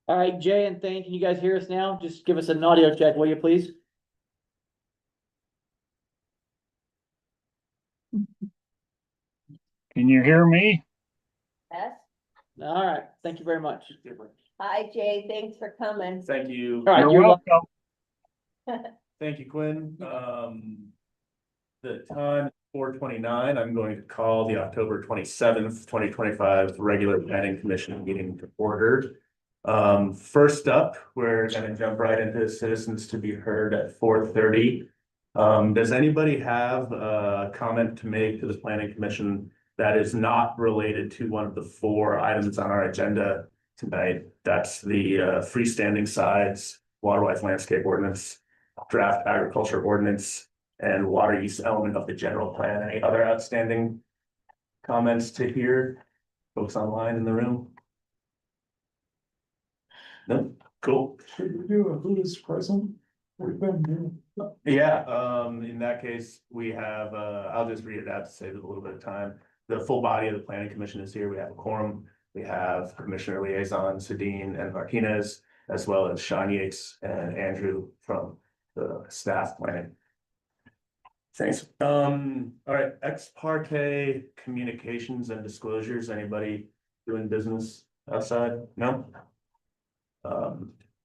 All right, Jay and Thane, can you guys hear us now? Just give us an audio check, will you, please? Can you hear me? Yes. All right, thank you very much. Hi, Jay. Thanks for coming. Thank you. All right, You're you're welcome. Thank you, Quinn. The time 4:29. I'm going to call the October 27th, 2025 regular planning commission meeting to order. First up, we're gonna jump right into citizens to be heard at 4:30. Does anybody have a comment to make to the planning commission that is not related to one of the four items on our agenda tonight? That's the freestanding sides, waterwise landscape ordinance, draft agriculture ordinance, and water use element of the general plan. Any other outstanding comments to hear? Folks online in the room? No, cool. Should we do a who is present? We've been doing. Yeah, in that case, we have, I'll just read it out to save a little bit of time. The full body of the planning commission is here. We have a quorum. We have Commissioner Liaison Sedin and Martinez, as well as Sean Yates and Andrew from the staff planning. Thanks. All right, ex parte communications and disclosures. Anybody doing business outside? No?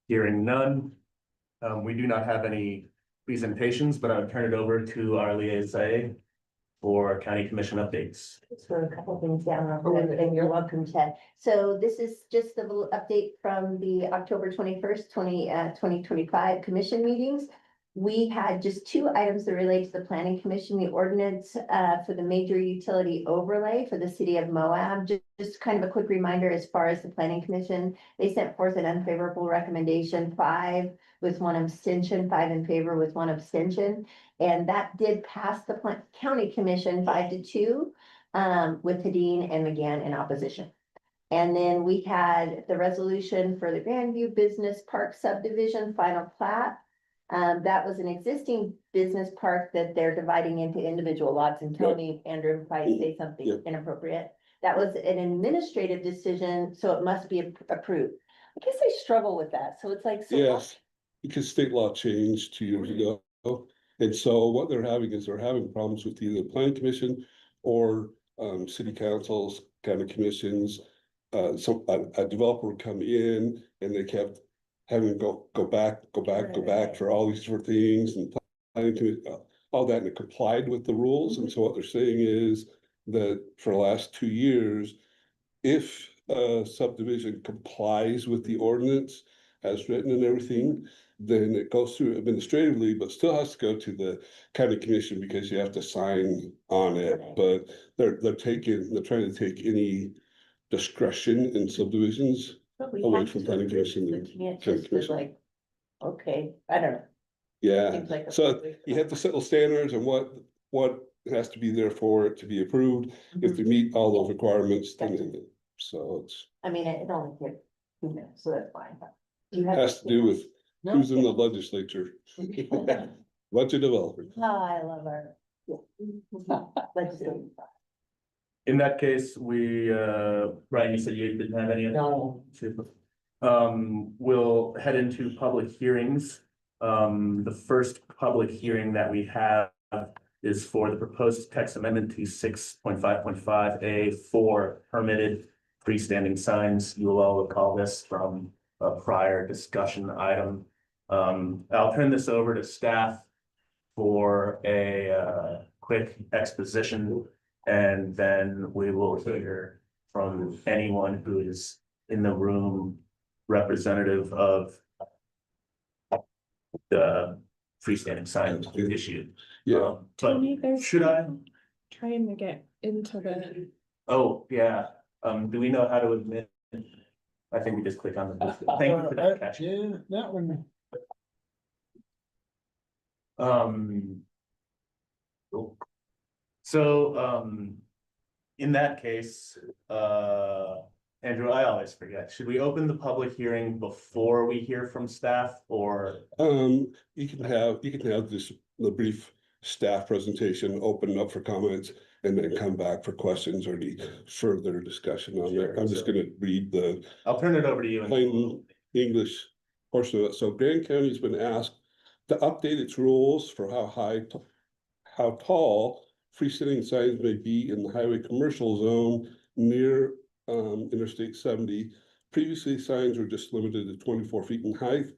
Hearing none. We do not have any presentations, but I'll turn it over to our liaison for county commission updates. So a couple of things down real quick, and you're welcome, Ted. So this is just a little update from the October 21st, 2025 commission meetings. We had just two items that relate to the planning commission, the ordinance for the major utility overlay for the city of Moab. Just kind of a quick reminder, as far as the planning commission, they sent forth an unfavorable recommendation, 5 with 1 abstention, 5 in favor with 1 abstention. And that did pass the county commission 5-2 with Hedin and McGann in opposition. And then we had the resolution for the Grandview Business Park subdivision final plat. That was an existing business park that they're dividing into individual lots, and Tony, Andrew, if I say something inappropriate. That was an administrative decision, so it must be approved. I guess I struggle with that, so it's like. So Yes, because state law changed 2 years ago. And so what they're having is they're having problems with either the planning commission or city councils, county commissions. So a developer would come in and they kept having to go back for all these different things and planning to all that, and it complied with the rules. And so what they're saying is that for the last 2 years, if a subdivision complies with the ordinance as written and everything, then it goes through administratively, but still has to go to the county commission because you have to sign on it. But they're trying to take any discretion in subdivisions away from planning commission and county commission. Like, okay, I don't know. Yeah, Seems like a so perfect- you have to settle standards and what has to be there for it to be approved. If they meet all those requirements, then so I mean, it only took 2 minutes, so that's fine. it has to do with who's in the legislature. Budget developers. Oh, I love our. Legislative. In that case, we, Brian, you said you didn't have any? No. We'll head into public hearings. The first public hearing that we have is for the proposed text amendment to 6.5.5A for permitted freestanding signs. You will all recall this from a prior discussion item. I'll turn this over to staff for a quick exposition, and then we will hear from anyone who is in the room representative of the freestanding sign issue. Yeah, But should I? Trying to get into the. Oh, yeah. Do we know how to admit? I think we just click on the. Thank you for that catch. yeah, that one. Cool. So, in that case, Andrew, I always forget. Should we open the public hearing before we hear from staff, or? You can have this, the brief staff presentation, open up for comments, and then come back for questions or any further discussion on Sure, it. I'm just so- gonna read the I'll turn it over to you. And plain English portion of it. So Grand County's been asked to update its rules for how tall freestanding signs may be in the highway commercial zone near Interstate 70. Previously, signs were just limited to 24 feet in height.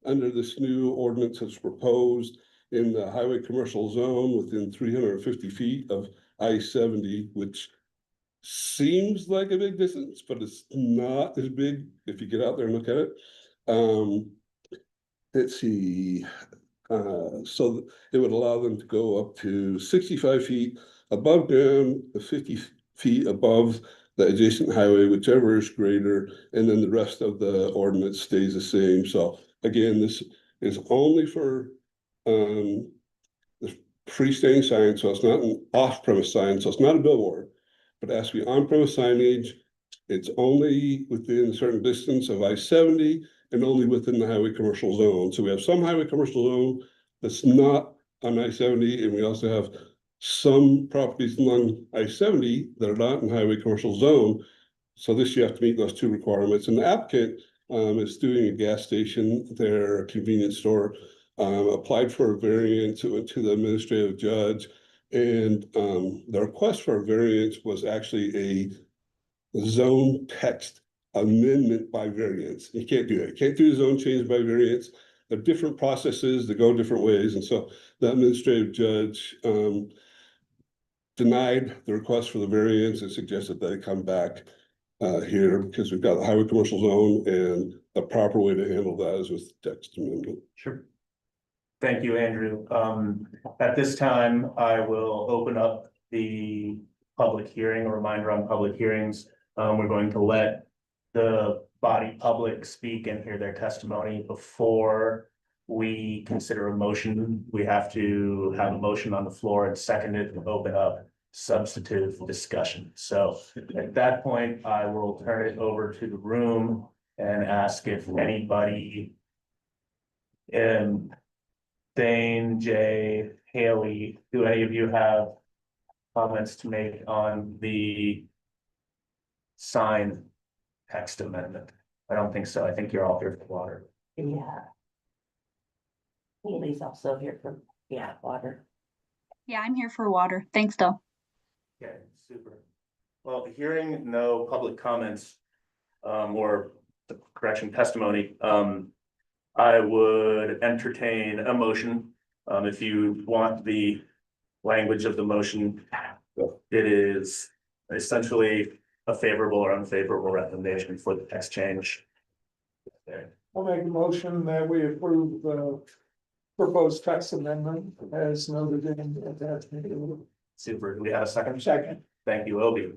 Under this new ordinance as proposed, in the highway commercial zone within 350 feet of I-70, which seems like a big distance, but it's not as big if you get out there and look at it. Let's see, so it would allow them to go up to 65 feet above ground, 50 feet above the adjacent highway, whichever is greater, and then the rest of the ordinance stays the same. So again, this is only for the freestanding sign, so it's not an off-premise sign, so it's not a billboard, but it has to be on-premise signage. It's only within a certain distance of I-70 and only within the highway commercial zone. So we have some highway commercial zone that's not on I-70, and we also have some properties along I-70 that are not in highway commercial zone. So this, you have to meet those two requirements. And the applicant is doing a gas station, their convenience store, applied for a variance. It went to the administrative judge, and the request for a variance was actually a zone text amendment by variance. You can't do that. You can't do a zone change by variance. There are different processes that go different ways. And so the administrative judge denied the request for the variance and suggested that it come back here because we've got the highway commercial zone, and the proper way to handle that is with text amendment. Sure. Thank you, Andrew. At this time, I will open up the public hearing. A reminder on public hearings. We're going to let the body public speak and hear their testimony before we consider a motion. We have to have a motion on the floor and second it to open up substantive discussion. So at that point, I will turn it over to the room and ask if anybody, Dane, Jay, Haley, do any of you have comments to make on the sign text amendment? I don't think so. I think you're all here for water. Yeah. Haley's also here for, water. Yeah, I'm here for water. Thanks, though. Okay, super. Well, hearing no public comments, or correction testimony, I would entertain a motion. If you want the language of the motion, it is essentially a favorable or unfavorable recommendation for the text change. I'll make a motion that we approve the proposed text amendment as noted in the attachment. Super. Do we have a second? Second. Thank you, Obi.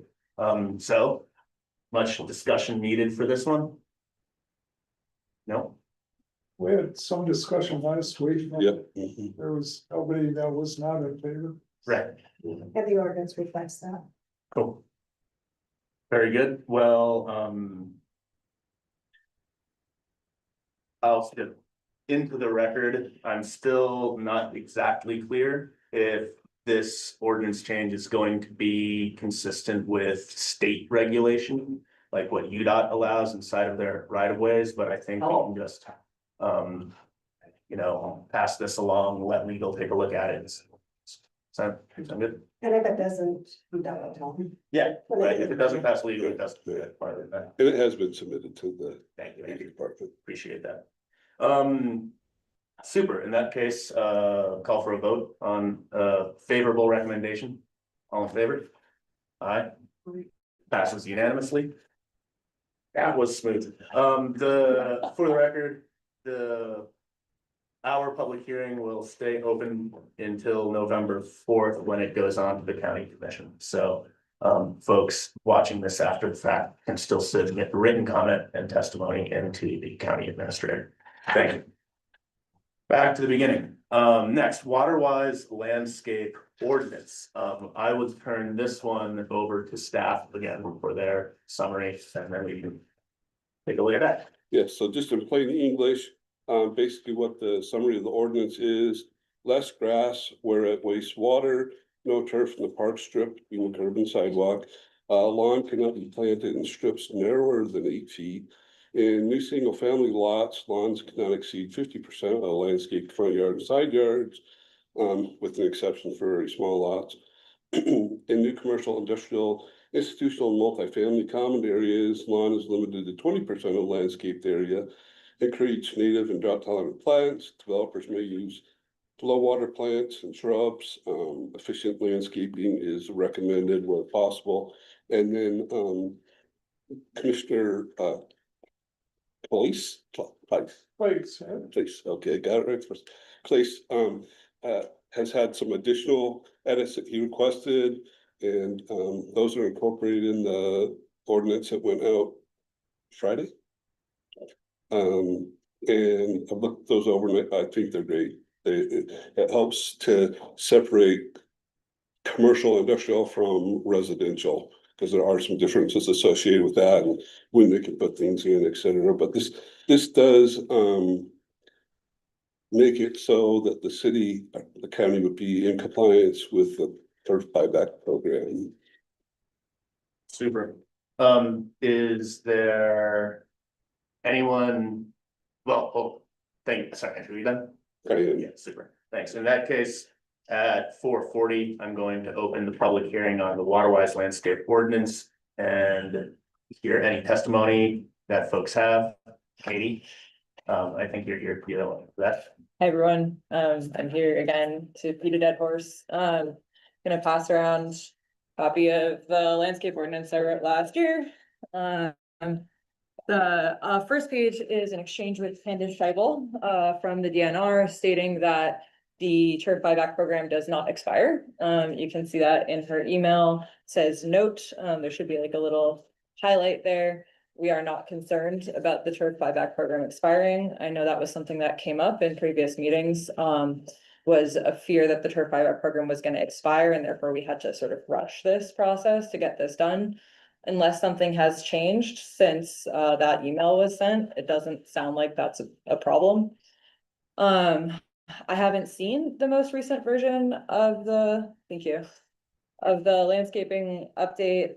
So much discussion needed for this one? No? We had some discussion last week. Yep. There was nobody that was not in favor. Right. And the ordinance reflects that. Cool. Very good. Well, I'll skip into the record. I'm still not exactly clear if this ordinance change is going to be consistent with state regulation, like what UDOT allows inside of their right of ways, but I think we can just, pass this along, let legal take a look at it. Sound good? And if it doesn't, we don't tell. Yeah, right. If it doesn't pass legal, it doesn't. Part of that. And it has been submitted to the Thank you, Andrew. department. Appreciate that. Super. In that case, call for a vote on favorable recommendation. All in favor? Aye. Passes unanimously. That was smooth. For the record, our public hearing will stay open until November 4th when it goes on to the county commission. So folks watching this after the fact can still submit written comment and testimony into the county administrator. Thank you. Back to the beginning. Next, water-wise landscape ordinance. I would turn this one over to staff again for their summary, and then we can take a look at that. Yes, so just in plain English, basically what the summary of the ordinance is: less grass where it wastes water, no turf in the park strip between the curb and sidewalk. Lawn cannot be planted in strips narrower than 8 feet. In new single-family lots, lawns cannot exceed 50% of the landscape front yard and side yards, with an exception for very small lots. In new commercial, industrial, institutional, and multifamily common areas, lawn is limited to 20% of the landscaped area. Encourage native and drought-tolerant plants. Developers may use low water plants and shrubs. Efficient landscaping is recommended where possible. And then Commissioner Place, Please, okay, got it right first. Place has had some additional edits that he requested, and those are incorporated in the ordinance that went out Friday. And I looked those over, and I think they're great. It helps to separate commercial industrial from residential, because there are some differences associated with that and when they can put things in, et cetera. But this does make it so that the city, the county would be in compliance with the turf buyback program. Super. Is there anyone, well, thank you, sorry, are you done? And Yeah, super, thanks. In that case, at 4:40, I'm going to open the public hearing on the Waterwise Landscape Ordinance and hear any testimony that folks have. Katie, I think you're for that. Hi, everyone. I'm here again to beat a dead horse. Gonna pass around a copy of the landscape ordinance I wrote last year. The first page is an exchange with Candace Scheibel from the DNR stating that the turf buyback program does not expire. You can see that in her email. It says note, there should be like a little highlight there. We are not concerned about the turf buyback program expiring. I know that was something that came up in previous meetings, was a fear that the turf buyback program was going to expire, and therefore we had to sort of rush this process to get this done. Unless something has changed since that email was sent, it doesn't sound like that's a problem. I haven't seen the most recent version of the, thank you, of the landscaping update,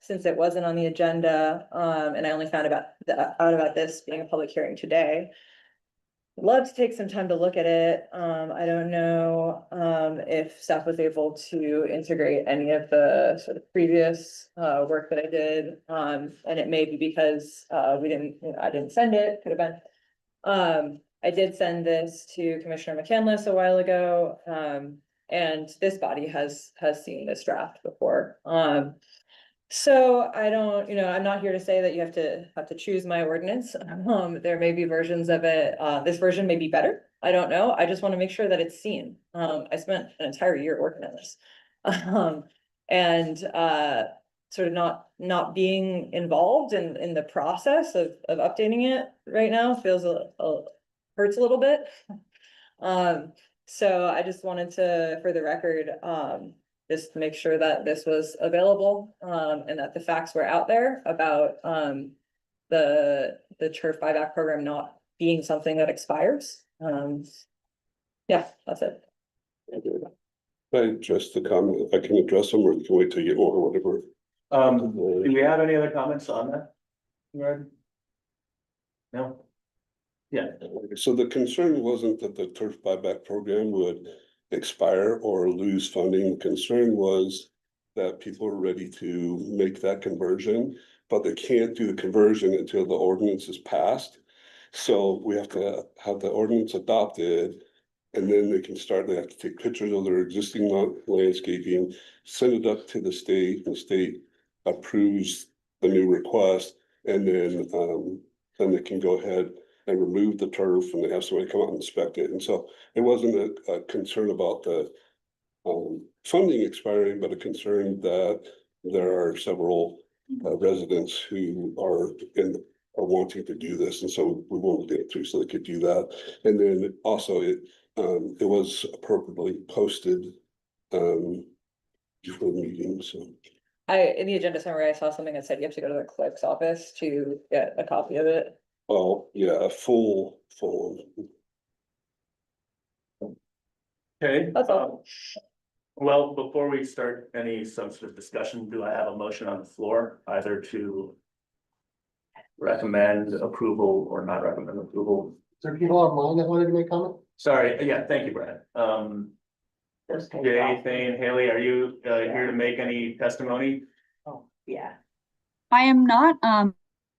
since it wasn't on the agenda, and I only found out about this being a public hearing today. I'd love to take some time to look at it. I don't know if staff was able to integrate any of the sort of previous work that I did, and it may be because I didn't send it, could have been. I did send this to Commissioner McCandless a while ago, and this body has seen this draft before. So I don't, I'm not here to say that you have to choose my ordinance. There may be versions of it. This version may be better. I don't know. I just want to make sure that it's seen. I spent an entire year working on this. And sort of not being involved in the process of updating it right now feels hurts a little bit. So I just wanted to, for the record, just make sure that this was available, and that the facts were out there about the turf buyback program not being something that expires. Yeah, that's it. I address the comment, I can address them, or you can wait till you get more or whatever. Do we have any other comments on that? right, No? Yeah, So the concern wasn't that the turf buyback program would expire or lose funding. The concern was that people are ready to make that conversion, but they can't do the conversion until the ordinance is passed. So we have to have the ordinance adopted, and then they can start, they have to take pictures of their existing landscaping, send it up to the state, and the state approves the new request, and then they can go ahead and remove the turf, and they have somebody come out and inspect it. And so it wasn't a concern about the funding expiring, but a concern that there are several residents who are wanting to do this, and so we wanted to get it through so they could do that. And then also it was appropriately posted before the meeting, so. In the agenda summary, I saw something that said you have to go to the clerk's office to get a copy of it. Oh, yeah, full. okay. That's all. Well, before we start any substantive discussion, do I have a motion on the floor, either to recommend approval or not recommend approval. Is there people online that wanted to make comment? Sorry, yeah, thank you, Brad. Those kind of Jay, Thane, Haley, are you here to make any testimony? Oh, yeah. I am not,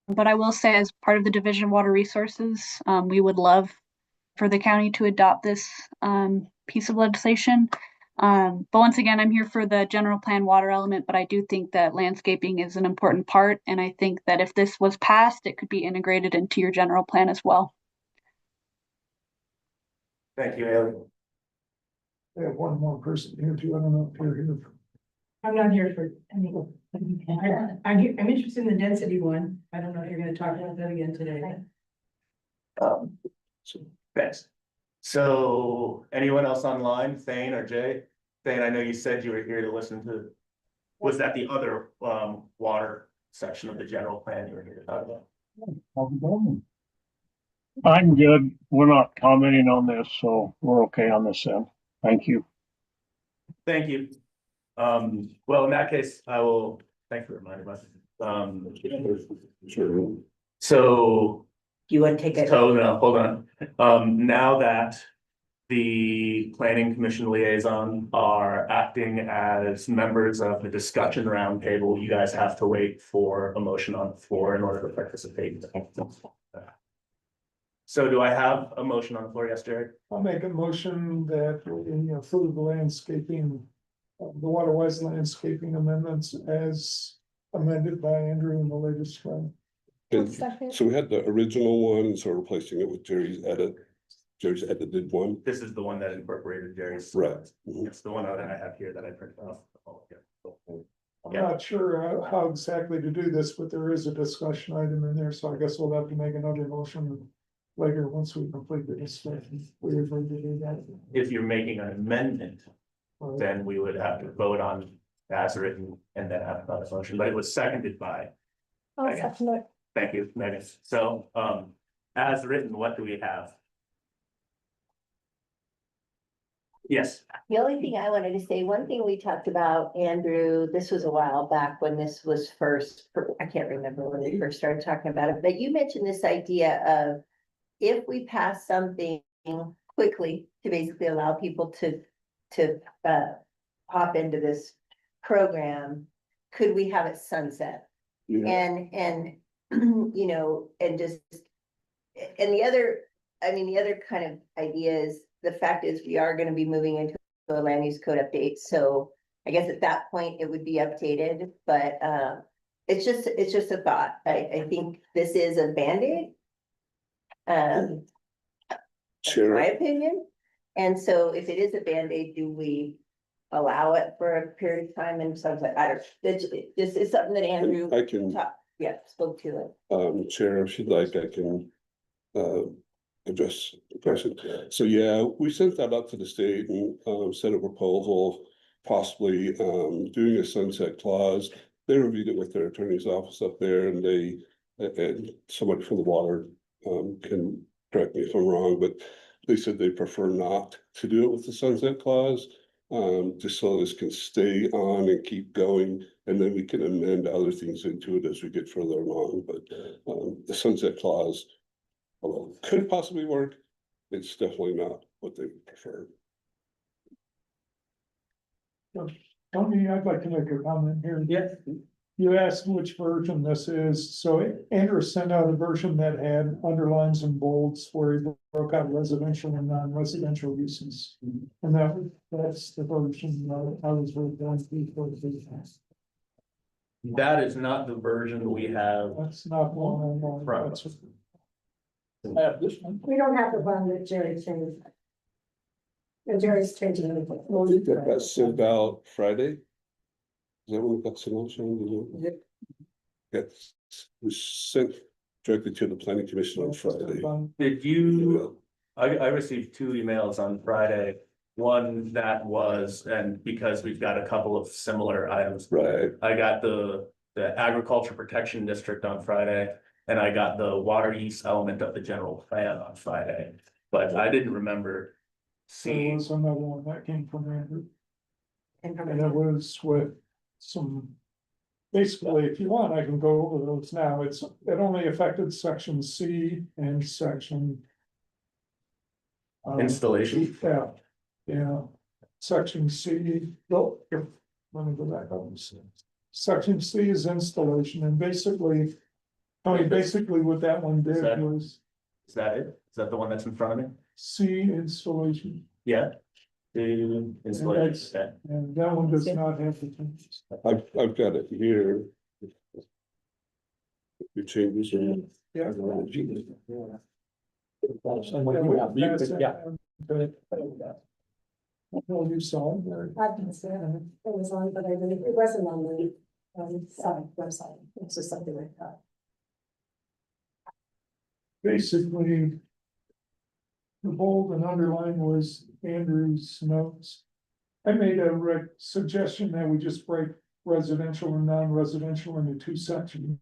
but I will say as part of the Division of Water Resources, we would love for the county to adopt this piece of legislation. But once again, I'm here for the general plan water element, but I do think that landscaping is an important part. And I think that if this was passed, it could be integrated into your general plan as well. Thank you, Haley. I have one more person here too. I don't know if you're here. I'm not here for any. I'm interested in the density one. I don't know if you're gonna talk about that again today. Thanks. So anyone else online, Thane or Jay? Thane, I know you said you were here to listen to, was that the other water section of the general plan you were here to talk about? How's it going? I'm good. We're not commenting on this, so we're okay on this end. Thank you. Thank you. Well, in that case, I will, thanks for reminding us. Sure. So, Do you want to take it? so no, hold on. Now that the planning commission liaison are acting as members of the discussion roundtable, you guys have to wait for a motion on the floor in order to participate. So do I have a motion on the floor? Yes, Jared? I'll make a motion that we approve the landscaping, the waterwise landscaping amendments as amended by Andrew in the latest one. And so we had the original one, so we're replacing it with Jerry's edited one. This is the one that incorporated Jerry's. Right. Mhm. It's the one that I have here that I printed off. Oh, yeah. I'm Yeah. not sure how exactly to do this, but there is a discussion item in there, so I guess we'll have to make another motion later, once we complete the discussion. We agreed to do that. If you're making an amendment, Right. then we would have to vote on as written and then have another motion, but it was seconded by. Thank you, Megan. So, as written, what do we have? Yes, The only thing I wanted to say, one thing we talked about, Andrew, this was a while back when this was first, I can't remember when we first started talking about it, but you mentioned this idea of if we pass something quickly to basically allow people to hop into this program, could we have it sunset? Yeah, And, you know, and just, and the other, I mean, the other kind of idea is, the fact is we are gonna be moving into a land use code update, so I guess at that point it would be updated, but, it's just a thought. I think this is a Band-Aid. That's Chair. my opinion, and so if it is a Band-Aid, do we allow it for a period of time and something, I don't, this is something that Andrew I can, spoke to it. Chair, if you'd like, I can, address the question. So, yeah, we sent that up to the state and, sent a proposal, possibly, doing a sunset clause. They reviewed it with their attorney's office up there and and somebody from the water, can correct me if I'm wrong, but they said they prefer not to do it with the sunset clause. Just so this can stay on and keep going, and then we can amend other things into it as we get further along, but, the sunset clause, although it could possibly work, it's definitely not what they prefer. Tony, I'd like to make a comment here. yes, You asked which version this is, so Andrew sent out a version that had underlines and bolds where he broke out residential and non-residential uses. And that's the version I was really going to be for the. that is not the version we have. That's not one. Right. That's- I have this one. We don't have the one that Jerry changed. And Jerry's changing it. I think that got sent out Friday. Is that when we got sent out, Sharon? Yes, it was sent directly to the planning commission on Friday. Did you, I received two emails on Friday. One that was, and because we've got a couple of similar items. Right, I got the agriculture protection district on Friday, and I got the water use element of the general plan on Friday. But I didn't remember seeing, There's another one that came from Andrew. And it was with some basically, if you want, I can go over those now. It only affected section C and section. Installation. Yeah, yeah, section C, no, here, let me go back up. Section C is installation, and basically, basically what that one Is did that- was Is that it? Is that the one that's in front of me? C installation, Yeah. The installation, okay. and that one does not have the changes. I've got it here. The changes are. Yeah. That's it. Yeah. Well, you saw it there. I can say it was on, but it wasn't on the, website, it's just something like that. Basically. The bold and underline was Andrew's notes. I made a suggestion that we just break residential and non-residential into two sections,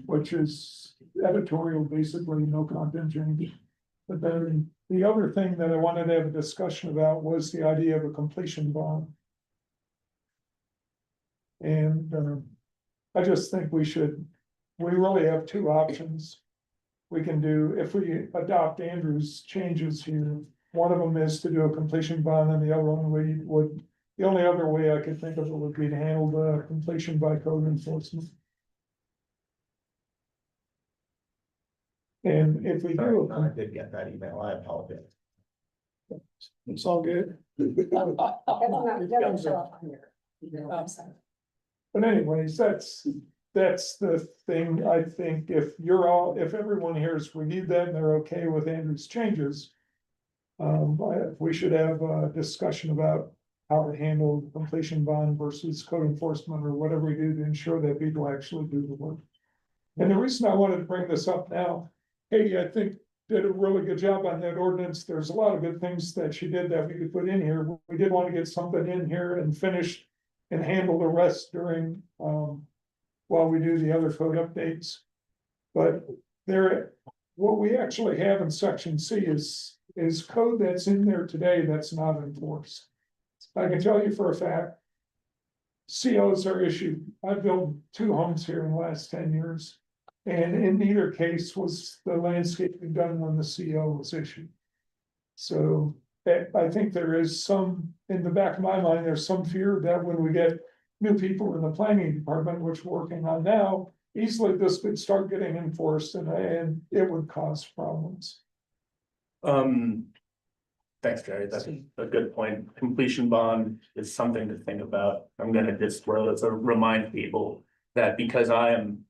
which is editorial, basically, no content change. But then the other thing that I wanted to have a discussion about was the idea of a completion bond. And I just think we really have two options. We can do, if we adopt Andrew's changes here, one of them is to do a completion bond, and the other one the only other way I could think of it would be to handle the completion by code enforcement. And if we Sorry, do, no, I did get that email. I apologize. it's all good. It doesn't show up on your website. But anyways, that's the thing. I think if everyone here has reviewed that and they're okay with Andrew's changes. We should have a discussion about how to handle the completion bond versus code enforcement or whatever we do to ensure that people actually do the work. And the reason I wanted to bring this up now, Katie, I think did a really good job on that ordinance. There's a lot of good things that she did that we could put in here. We did want to get something in here and finish and handle the rest during, while we do the other code updates. But what we actually have in section C is code that's in there today that's not enforced. I can tell you for a fact. COs are issued. I've built 2 homes here in the last 10 years. And in neither case was the landscaping done when the CO was issued. So I think there is some, in the back of my mind, there's some fear that when we get new people in the planning department, which we're working on now, easily this could start getting enforced and it would cause problems. Thanks, Jerry. That's a good point. Completion bond is something to think about. I'm gonna just remind people that because I am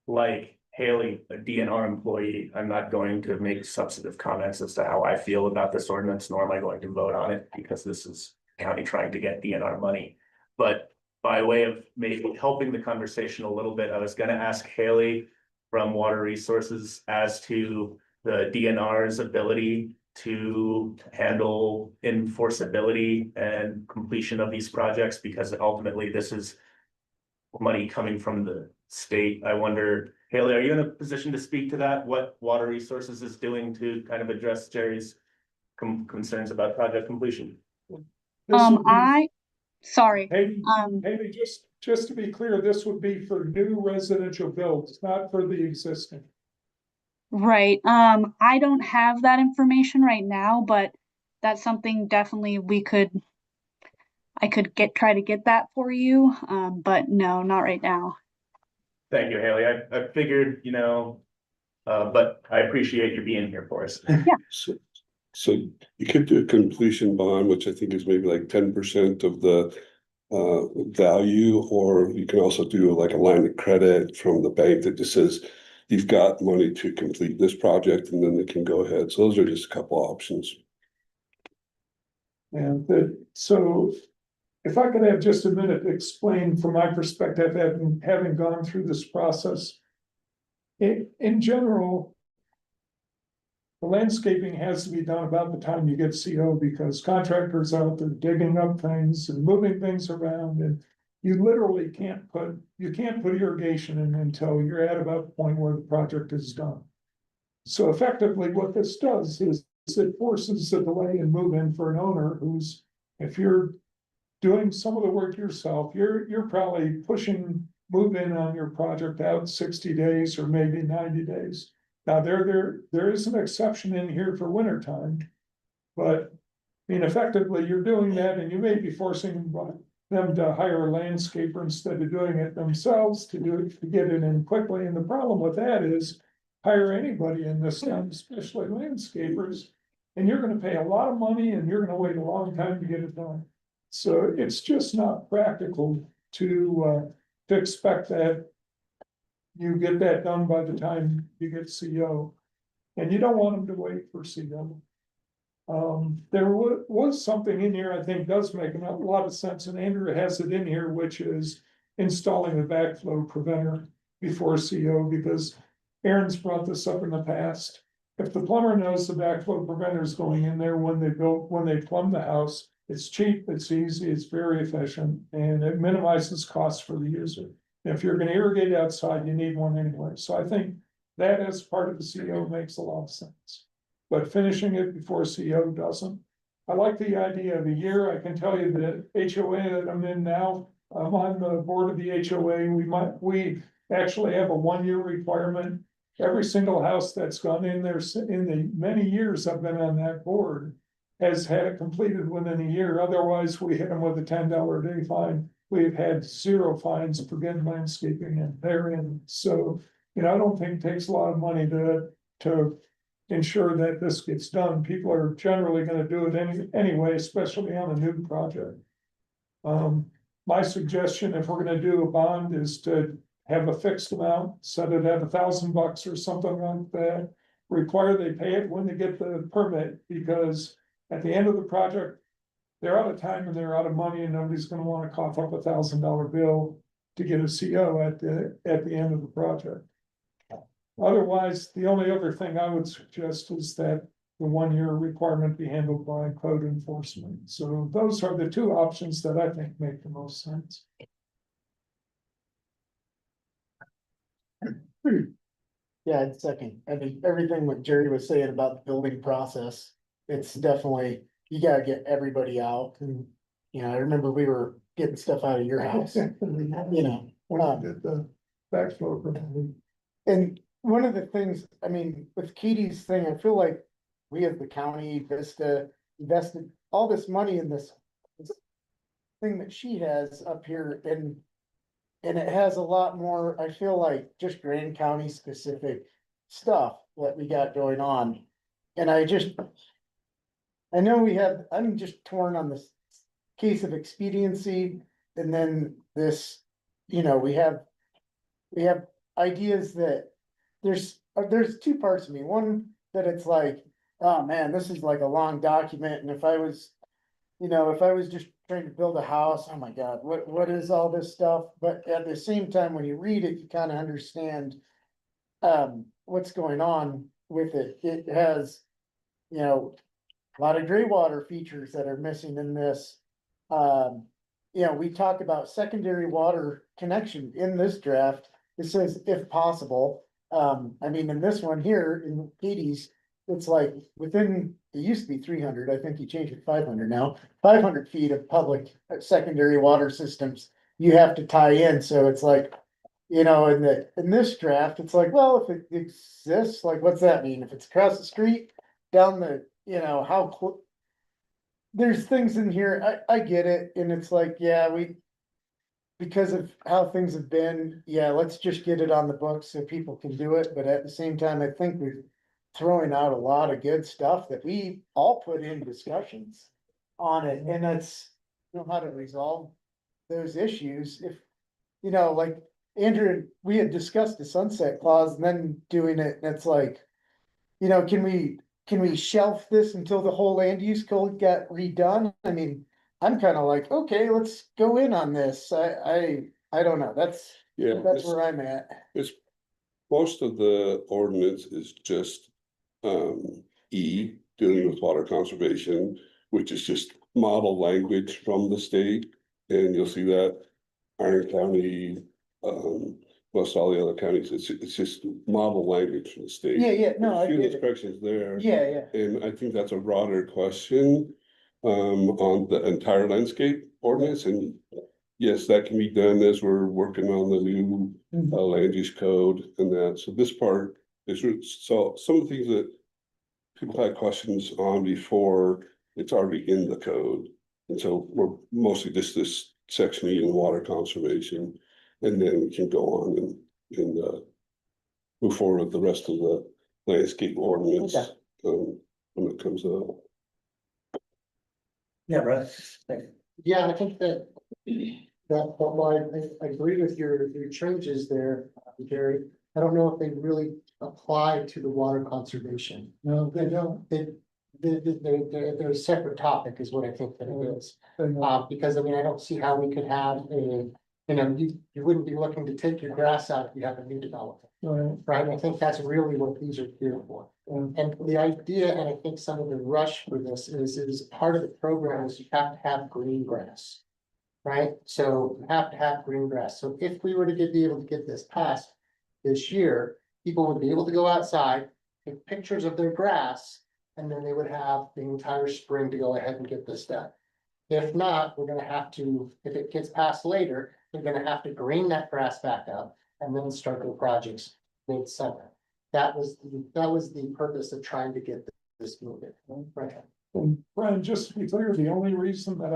like Haley, a DNR employee, I'm not going to make substantive comments as to how I feel about this ordinance, nor am I going to vote on it because this is county trying to get DNR money. But by way of maybe helping the conversation a little bit, I was gonna ask Haley from Water Resources as to the DNR's ability to handle enforceability and completion of these projects, because ultimately this is money coming from the state. I wonder, Haley, are you in a position to speak to that? What Water Resources is doing to kind of address Jerry's concerns about project completion? Sorry. Maybe just to be clear, this would be for new residential builds, not for the existing. Right. I don't have that information right now, but that's something definitely I could try to get that for you. But no, not right now. Thank you, Haley. I figured, but I appreciate you being here for us. So you could do a completion bond, which I think is maybe like 10% of the value, or you can also do like a line of credit from the bank that just says you've got money to complete this project, and then they can go ahead. So those are just a couple options. And so if I could have just a minute to explain from my perspective, having gone through this process. In general, the landscaping has to be done about the time you get CO, because contractors are out there digging up things and moving things around, and you literally can't put irrigation in until you're at about the point where the project is done. So effectively what this does is it forces a delay and move in for an owner who's, if you're doing some of the work yourself, you're probably pushing move in on your project out 60 days or maybe 90 days. Now, there is an exception in here for winter time. But, I mean, effectively, you're doing that and you may be forcing them to hire a landscaper instead of doing it themselves to get it in quickly. And the problem with that is hire anybody in this town, especially landscapers. And you're gonna pay a lot of money and you're gonna wait a long time to get it done. So it's just not practical to expect that you get that done by the time you get CO. And you don't want them to wait for CO. There was something in here I think does make a lot of sense, and Andrew has it in here, which is installing a backflow preventer before CO, because Aaron's brought this up in the past. If the plumber knows the backflow preventer is going in there when they plumb the house, it's cheap, it's easy, it's very efficient, and it minimizes costs for the user. If you're gonna irrigate outside, you need one anyway, so I think that as part of the CO makes a lot of sense. But finishing it before CO doesn't. I like the idea of a year. I can tell you that HOA that I'm in now, I'm on the board of the HOA. We actually have a 1-year requirement. Every single house that's gone in there in the many years I've been on that board has had it completed within a year. Otherwise, we hit them with a $10 a day fine. We've had 0 fines for good landscaping and therein. So, I don't think it takes a lot of money to ensure that this gets done. People are generally gonna do it anyway, especially on a new project. My suggestion, if we're gonna do a bond, is to have a fixed amount, set it at $1,000 or something like that. Require they pay it when they get the permit, because at the end of the project, they're out of time and they're out of money, and nobody's gonna wanna cough up $1,000 bill to get a CO at the end of the project. Otherwise, the only other thing I would suggest is that the 1-year requirement be handled by code enforcement. So those are the 2 options that I think make the most sense. Yeah, I'd second. I mean, everything what Jerry was saying about the building process, it's definitely, you gotta get everybody out and, I remember we were getting stuff out of your house, When I did the backflow preventer. And one of the things, I mean, with Katie's thing, I feel like we as the county, Vista, invested all this money in this thing that she has up here, and it has a lot more, I feel like, just Grand County specific stuff that we got going on. And I know I'm just torn on this case of expediency, and then this, we have ideas that there's 2 parts of me. One, that it's like, oh man, this is like a long document, and if I was just trying to build a house, oh my God, what is all this stuff? But at the same time, when you read it, you kind of understand what's going on with it. It has, a lot of gray water features that are missing in this. We talk about secondary water connection in this draft. It says if possible. I mean, in this one here, in Katie's, it's like it used to be 300, I think you changed it 500 now, 500 feet of public secondary water systems you have to tie in, so it's like, in this draft, it's like, well, if it exists, like, what's that mean? If it's across the street, down the, there's things in here, I get it, and it's like, yeah, because of how things have been, yeah, let's just get it on the books so people can do it, but at the same time, I think we're throwing out a lot of good stuff that we all put in discussions on it, and that's, how to resolve those issues. If, like Andrew, we had discussed the sunset clause and then doing it, and it's like, can we shelf this until the whole land use code got redone? I mean, I'm kind of like, okay, let's go in on this. I don't know. That's where I'm at. Most of the ordinance is just dealing with water conservation, which is just model language from the state. And you'll see that Iron County, plus all the other counties, it's just model language from the state. Yeah, no, I There's a few get it. inspections there. Yeah. And I think that's a broader question on the entire landscape ordinance, and yes, that can be done as we're working on the new land use code and that. So this part is, so some of the things that people had questions on before, it's already in the code. And so we're mostly just this section in water conservation, and then we can go on and move forward with the rest of the landscape ordinance Okay. when it comes up. Yeah, right. Yeah, I think that, well, I agree with your changes there, Jerry. I don't know if they really apply to the water conservation. No, they don't. They're a separate topic is what I think that it is. Because I mean, I don't see how we could have you wouldn't be looking to take your grass out if you have a new development. Right, I think that's really what these are here for. And the idea, and I think some of the rush for this is part of the program is you have to have green grass. Right, so you have to have green grass. So if we were to be able to get this passed this year, people would be able to go outside, take pictures of their grass, and then they would have the entire spring to go ahead and get this done. If not, we're gonna have to, if it gets passed later, we're gonna have to green that grass back up and then start the projects mid-summer. That was the purpose of trying to get this moving. Right. And Brian, just to be clear, the only reason that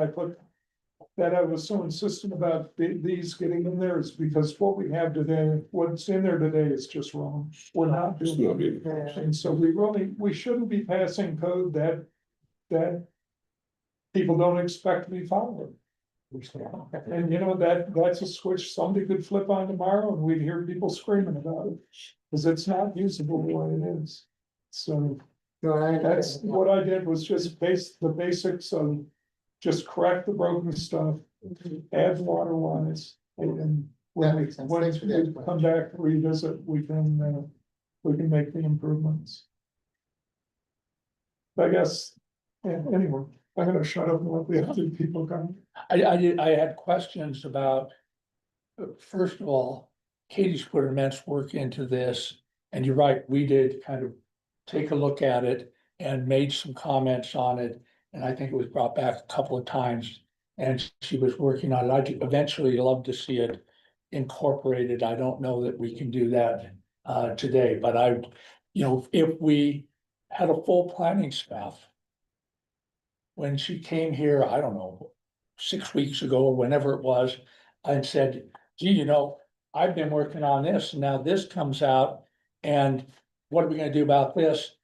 I was so insistent about these getting in there is because what we have today, what's in there today is just wrong. We're not It's not doing being, it. And so we shouldn't be passing code that people don't expect to be followed. And you know, that's a switch somebody could flip on tomorrow and we'd hear people screaming about it. Cause it's not usable the way it is. So that's what I did was just the basics of just correct the broken stuff, add water lines, and That makes sense. when Thanks for the we explanation. come back, to revisit, we can make the improvements. I guess, yeah, anyway, I'm gonna shut up and let the other people come. I had questions about, first of all, Katie's put immense work into this, and you're right, we did kind of take a look at it and made some comments on it, and I think it was brought back a couple of times, and she was working on it. I'd eventually love to see it incorporated. I don't know that we can do that today, but if we had a full planning staff when she came here, I don't know, 6 weeks ago or whenever it was, and said, gee, I've been working on this, and now this comes out, and what are we gonna do about this?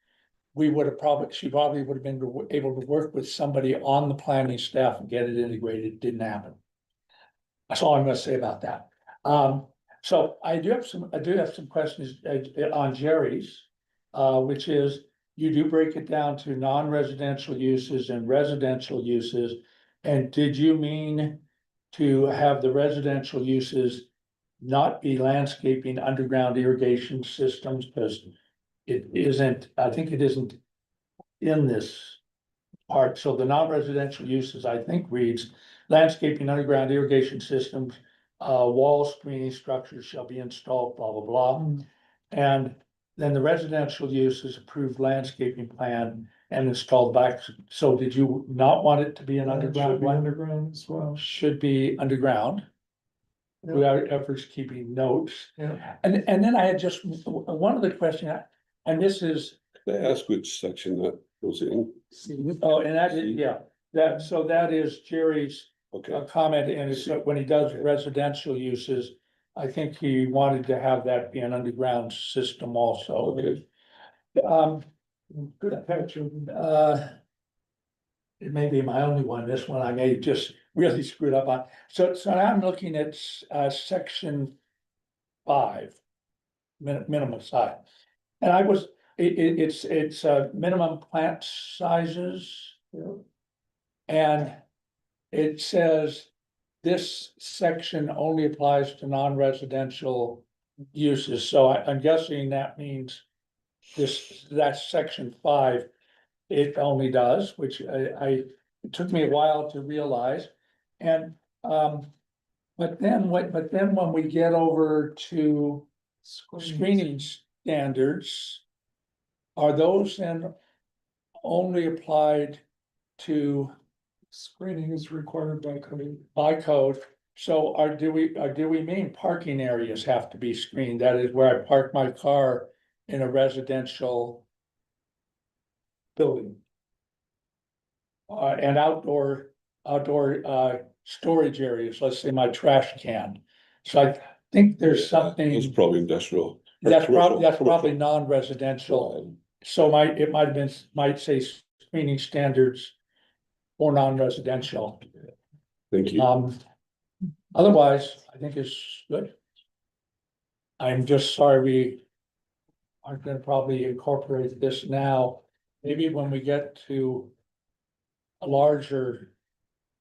She probably would have been able to work with somebody on the planning staff and get it integrated. It didn't happen. That's all I'm gonna say about that. So I do have some questions on Jerry's, which is, you do break it down to non-residential uses and residential uses. And did you mean to have the residential uses not be landscaping, underground irrigation systems? Because it isn't, I think it isn't in this part. So the non-residential uses, I think, reads landscaping, underground irrigation systems, wall screening structures shall be installed, blah, blah, blah. And then the residential uses approved landscaping plan and installed back. So did you not want it to be an underground one? Underground as well. Should be underground. Without efforts keeping notes. Yeah. And then I had just one other question, and this is, they ask which section that goes in. oh, and that is, yeah, that is Jerry's Okay, comment, and it's when he does residential uses, I think he wanted to have that be an underground system also. okay. Good catch. It may be my only one, this one I may just really screwed up on. So now I'm looking at section 5. Minimum size. And it's minimum plant sizes. And it says this section only applies to non-residential uses, so I'm guessing that means that's section 5. It only does, which it took me a while to realize. And, but then when we get over to screening standards, are those then only applied to Screening is required by code. by code? So do we mean parking areas have to be screened? That is where I park my car in a residential building. And outdoor, storage areas, let's say my trash can. So I think there's It's something, probably industrial. that's commercial, probably commercial. non-residential. So it might say screening standards for non-residential. Thank you. Otherwise, I think it's good. I'm just sorry we aren't gonna probably incorporate this now. Maybe when we get to a larger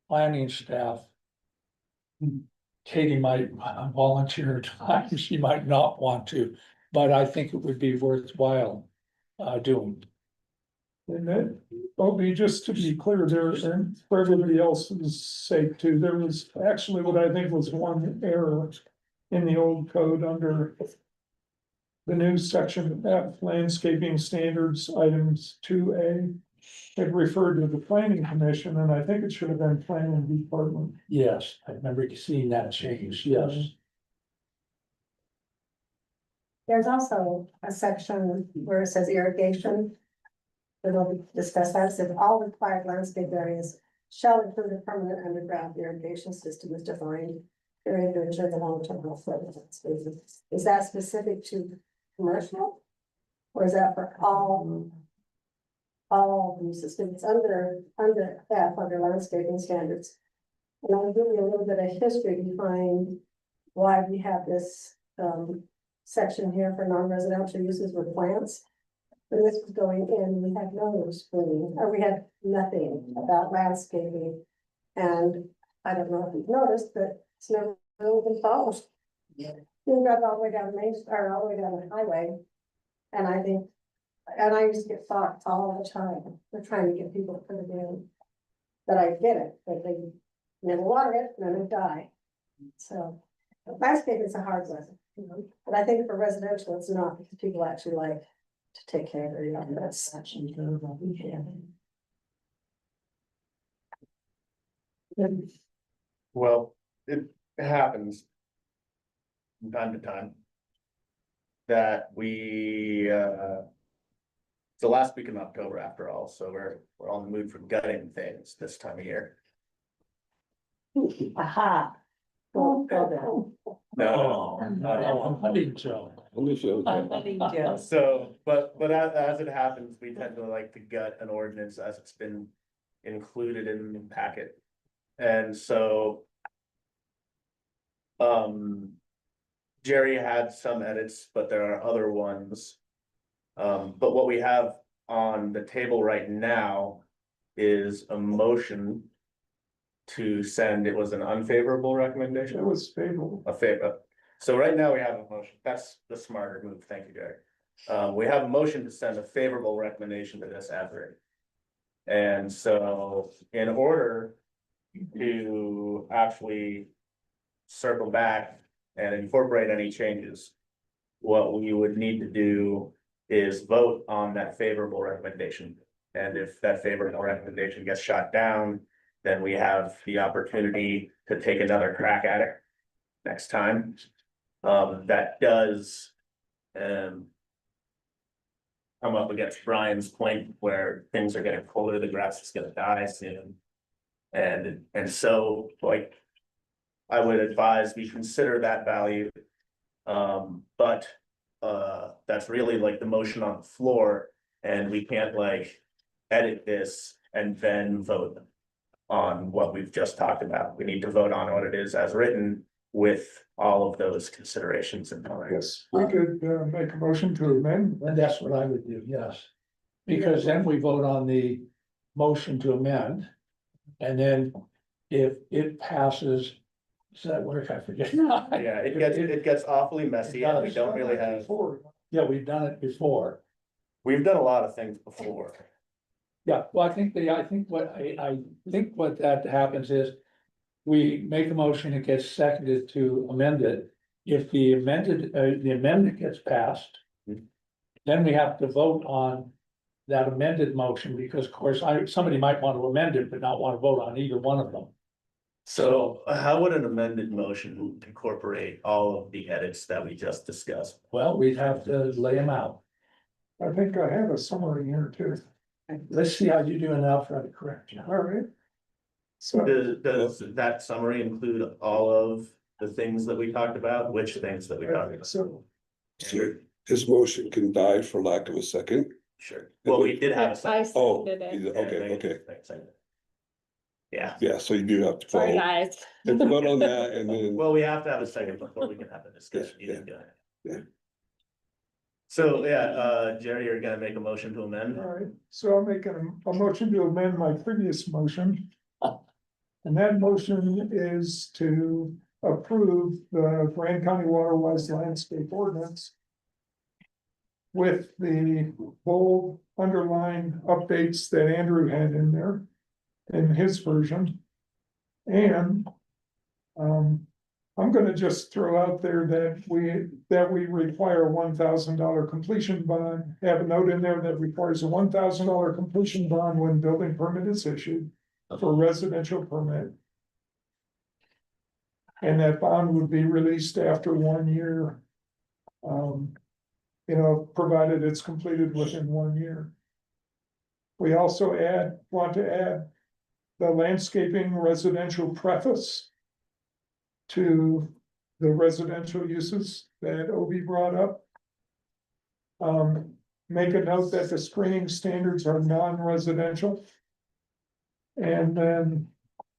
planning staff, Katie might volunteer her time. She might not want to, but I think it would be worthwhile doing. And that, Opie, just to be clear there, and for everybody else's sake too, there was actually what I think was one error in the old code under the new section F, landscaping standards, items 2A. It referred to the planning commission, and I think it should have been planning department. Yes, I remember seeing that change, yes. There's also a section where it says irrigation. We'll discuss that, says all required landscape areas shall include a permanent underground irrigation system as defined. Area to ensure the long-term health of the spaces. Is that specific to commercial? Or is that for all uses? Because it's under F, under landscaping standards. And I'll give you a little bit of history behind why we have this section here for non-residential uses with plants. When this was going in, we had no screening, or we had nothing about landscaping. And I don't know if you've noticed, but it's never really been followed. You drive all the way down Main, or all the way down the highway. And I think, and I used to get thoughts all the time, they're trying to get people to put it in. But I get it, but they never water it, and then it die. So, landscape is a hard one, you know, but I think for residential, it's not, because people actually like to take care of their yard, that's such. Well, it happens from time to time that it's the last week in October after all, so we're all in the mood for gutting things this time of year. Aha. Go there. No, I'm hunting Joe. so, but as it happens, we tend to like to gut an ordinance as it's been included in the packet. And so Jerry had some edits, but there are other ones. But what we have on the table right now is a motion to send, it was an unfavorable recommendation? It was favorable. A favor. So right now we have a motion. That's the smarter move. Thank you, Jerry. We have a motion to send a favorable recommendation to this as written. And so in order to actually circle back and incorporate any changes, what we would need to do is vote on that favorable recommendation. And if that favorable recommendation gets shot down, then we have the opportunity to take another crack at it next time. That does come up against Brian's point where things are getting colder, the grass is gonna die soon. And so, like, I would advise we consider that value. But that's really like the motion on the floor, and we can't like edit this and then vote on what we've just talked about. We need to vote on what it is as written with all of those considerations in mind. Yes, we could make a motion to amend. And that's what I would do, yes. Because then we vote on the motion to amend. And then if it passes, does that work? I forget. Yeah, it gets awfully messy and we don't really have, Yeah, we've done it before. we've done a lot of things before. Yeah, well, I think what that happens is. We make a motion, it gets seconded to amend it. If the amendment gets passed. Then we have to vote on that amended motion, because of course, somebody might want to amend it, but not want to vote on either one of them. So how would an amended motion incorporate all of the edits that we just discussed? Well, we'd have to lay them out. I think I have a summary here too. Let's see how you do, and I'll try to correct you. All right. So, Does that summary include all of the things that we talked about? Which things that we talked about? so So his motion can die for lack of a second. Sure. Well, we did have a I second. Oh, seconded it. okay. Yeah, Yeah, so you do have to Sorry, vote. guys. Have to vote on that and then, well, we have to have a second before we can have a discussion. You Yeah, didn't do it. yeah. So, Jerry, you're gonna make a motion to amend? all right, so I'll make a motion to amend my previous motion. And that motion is to approve the Grand County Waterwise Landscape Ordinance. With the bold underlined updates that Andrew had in there. In his version. And. I'm gonna just throw out there that we require $1,000 completion bond, have a note in there that requires a $1,000 completion bond when building permit is issued for residential permit. And that bond would be released after 1 year. Provided it's completed within 1 year. We also want to add the landscaping residential preface to the residential uses that Obi brought up. Make a note that the screening standards are non-residential. And then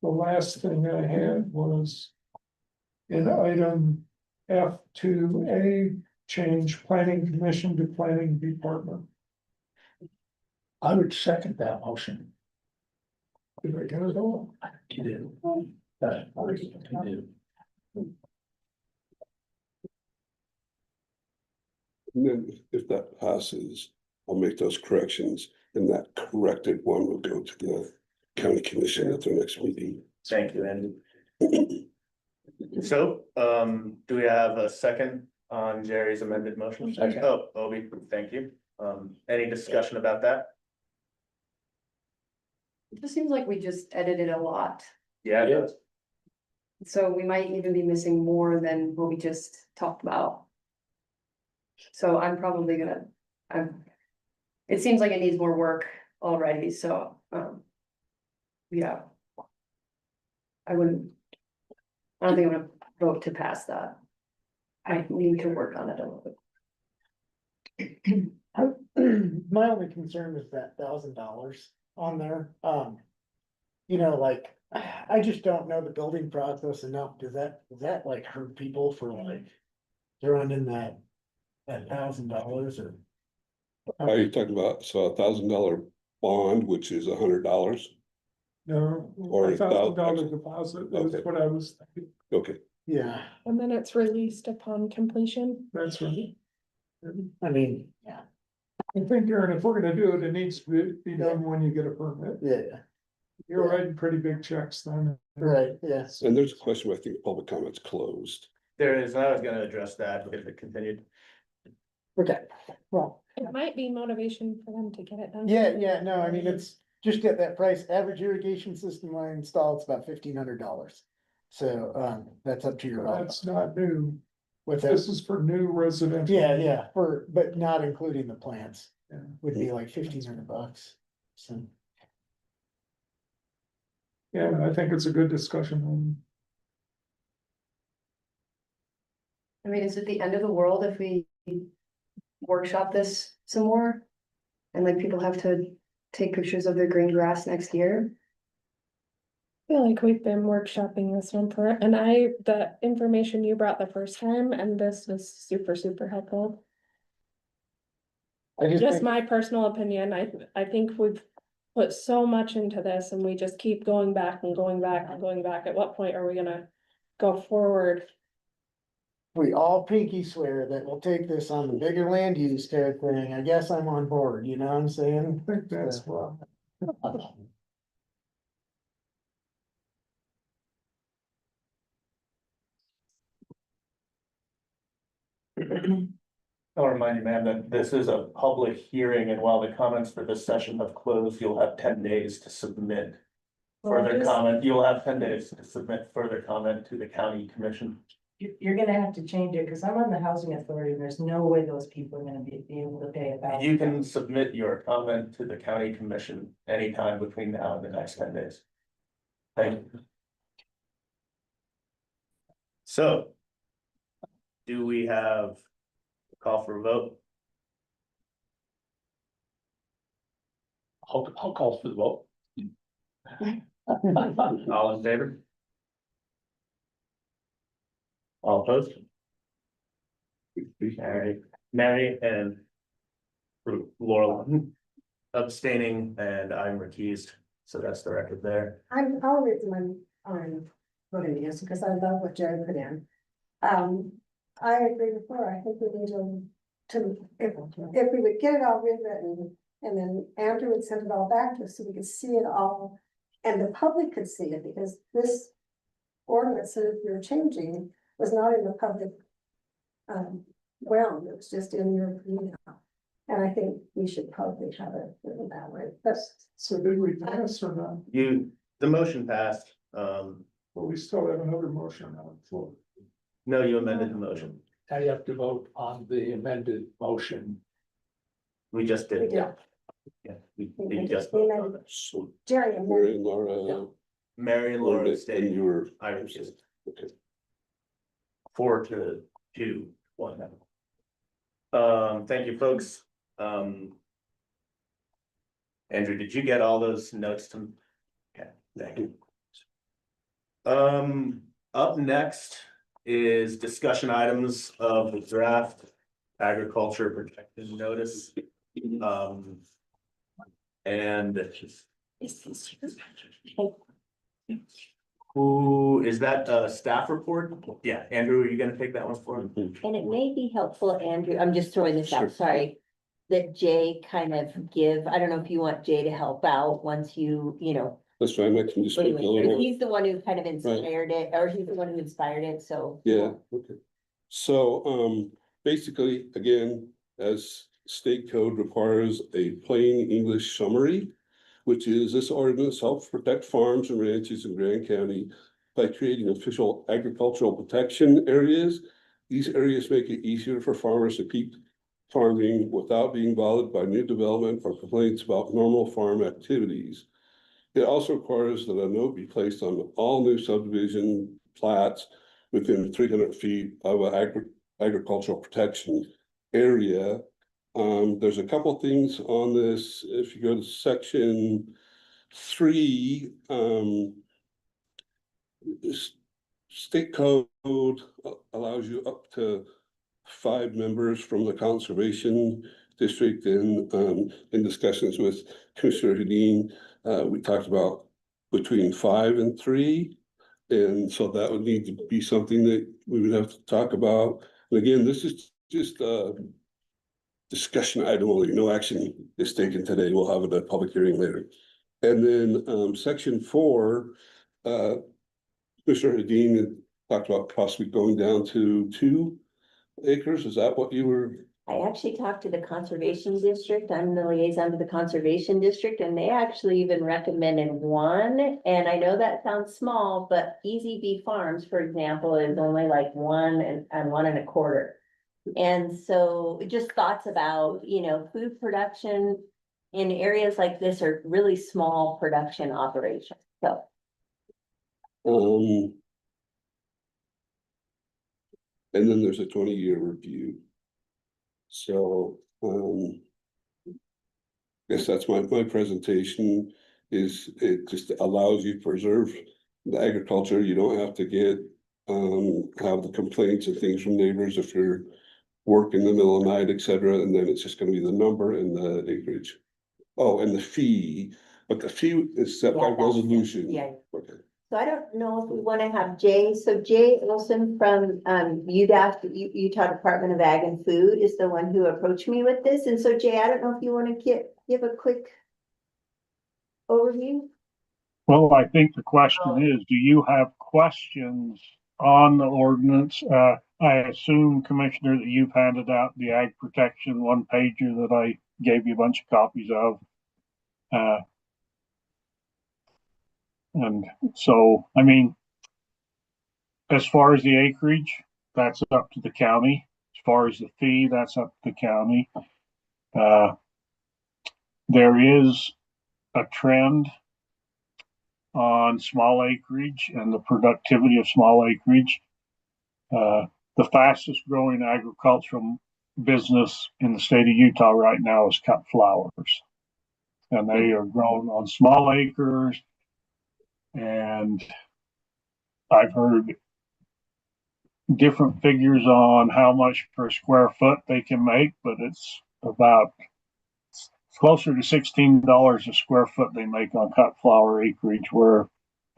the last thing I had was in item F2A, change planning commission to planning department. I would second that motion. Did I get it all? You do. You do. and then if that passes, I'll make those corrections and that corrected one will go to the county commission at their next meeting. Thank you, Andy. So, do we have a second on Jerry's amended motion? Second. Oh, Obi, thank you. Any discussion about that? It just seems like we just edited a lot, Yeah, it does. so we might even be missing more than what we just talked about. So I'm probably gonna, it seems like it needs more work already, so, yeah. I don't think I'm gonna vote to pass that. I need to work on it a little bit. My only concern is that $1,000 on there, I just don't know the building process enough, does that like hurt people for like throwing in that $1,000 or? Are you talking about, so $1,000 bond, which is $100? No, Or $1,000 deposit is Okay. what I was thinking, Okay, Yeah, And then it's released upon completion. that's right. I mean, yeah, I think, Aaron, if we're gonna do it, it needs to be done when you get a permit. yeah, You're writing pretty big checks then. right, yes. and there's a question where I think public comments closed. There is, and I was gonna address that if it continued. Okay, well, It might be motivation for them to get it done. yeah, no, I mean, it's just at that price, average irrigation system I installed, it's about $1,500. So, that's up to your. That's not new. With that, This is for new residential. yeah, but not including the plants, Yeah. would be like $1,500, so. Yeah, I think it's a good discussion. I mean, is it the end of the world if we workshop this some more? And like people have to take pictures of their green grass next year? I feel like we've been workshopping this one the information you brought the first time, and this was super, super helpful. I just Just think, my personal opinion, I think we've put so much into this and we just keep going back and going back and going back. At what point are we gonna go forward? we all pinky swear that we'll take this on the bigger land use type thing, I guess I'm on board, you know what I'm saying? I think that's wrong. I'll remind you, ma'am, that this is a public hearing, and while the comments for this session have closed, you'll have 10 days to submit further comment. You'll have 10 days to submit further comment to the county commission. You're gonna have to change it, because I'm on the housing authority, and there's no way those people are gonna be able to pay about. You can submit your comment to the county commission anytime between now and the next 10 days. Thank you. So. Do we have a call for a vote? I'll call for the vote. All in favor? All opposed? All right, Mary and Laurel abstaining, and I'm recused, so that's the record there. I'll reason I'm voting yes, because I love what Jerry put in. I agree with her. I think we need if we would get it all rewritten, and then Andrew would send it all back to us so we could see it all. And the public could see it, because this ordinance that you're changing was not in the public realm, it was just in your email. And I think we should probably have it written that way. That's, So did we pass or not? The motion passed, But we still have another motion on the floor. no, you amended the motion, Now you have to vote on the amended motion. we just did. Yeah. Yeah, we just. So Jerry, and Mary then and Laura. Mary and Laura And stayed, you were. I recused. Okay. 4-2-1. Thank you, folks. Andrew, did you get all those notes to? Okay, thank you. Up next is discussion items of the draft agriculture protection notice. And who is that, staff report? Yeah, Andrew, are you gonna take that one for me? And it may be helpful, Andrew, I'm just throwing this Sure. out, sorry. That Jay kind of give, I don't know if you want Jay to help out once you know. That's fine, I can just speak a little. He's the one who kind of inspired it, or he's the one who inspired it, so. Yeah, okay. So, basically, again, as state code requires a plain English summary, which is this ordinance helps protect farms and ranches in Grand County by creating official agricultural protection areas. These areas make it easier for farmers to keep farming without being bothered by new development or complaints about normal farm activities. It also requires that a note be placed on all new subdivision plats within 300 feet of an agricultural protection area. There's a couple things on this. If you go to section 3, state code allows you up to 5 members from the conservation district. And in discussions with Commissioner Hedin, we talked about between 5 and 3. And so that would need to be something that we would have to talk about. And again, this is just a discussion item only, no action is taken today. We'll have a public hearing later. And then section 4, Mr. Hedin talked about possibly going down to 2 acres. Is that what you were? I actually talked to the conservation district, I'm the liaison to the conservation district, and they actually even recommended 1. And I know that sounds small, but Easy Bee Farms, for example, is only like 1 and 1 1/4. And so just thoughts about, food production in areas like this are really small production operations, so. And then there's a 20-year review. So, guess that's my presentation is it just allows you to preserve the agriculture. You don't have to get, have the complaints and things from neighbors if you're working in the middle of the night, et cetera. And then it's just gonna be the number and the acreage. Oh, and the fee, but the fee is set by Yeah, that's- resolution. yeah. Okay. So I don't know if we want to have Jay, so Jay Olson from UDAF, Utah Department of Ag and Food is the one who approached me with this, and so Jay, I don't know if you want to give a quick overview? Well, I think the question is, do you have questions on the ordinance? I assume, Commissioner, that you've handed out the ag protection 1-pager that I gave you a bunch of copies of. And so, I mean, as far as the acreage, that's up to the county. As far as the fee, that's up to the county. There is a trend on small acreage and the productivity of small acreage. The fastest growing agricultural business in the state of Utah right now is cut flowers. And they are grown on small acres. And I've heard different figures on how much per square foot they can make, but it's about closer to $16 a square foot they make on cut flower acreage, where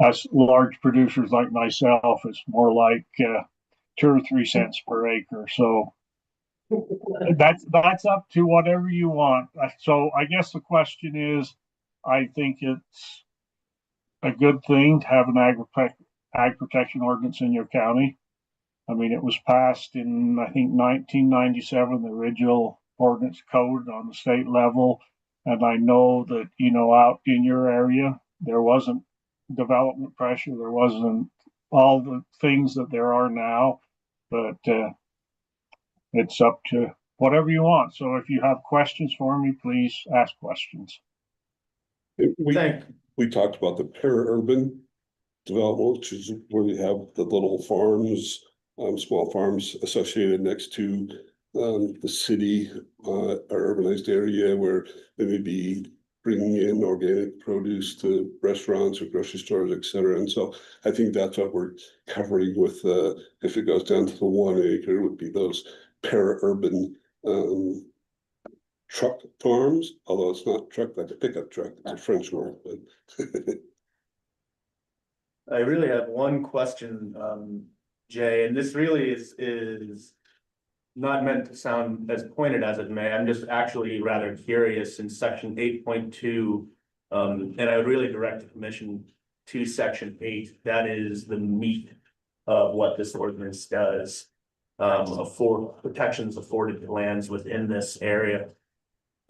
us large producers like myself, it's more like 2 or 3 cents per acre. So that's up to whatever you want. So I guess the question is, I think it's a good thing to have an ag protection ordinance in your county. I mean, it was passed in, I think, 1997, the original ordinance code on the state level. And I know that, out in your area, there wasn't development pressure. There wasn't all the things that there are now, but it's up to whatever you want. So if you have questions for me, please ask questions. We talked about the para-urban development, which is where you have the little farms, small farms associated next to the city, or urbanized area where they may be bringing in organic produce to restaurants or grocery stores, et cetera. And so I think that's what we're covering with, if it goes down to the 1 acre, would be those para-urban truck farms, although it's not truck like a pickup truck, it's a French word, but I really have one question, Jay, and this really is not meant to sound as pointed as it may. I'm just actually rather curious in section 8.2, and I would really direct the commission to section 8. That is the meat of what this ordinance does, for protections afforded to lands within this area.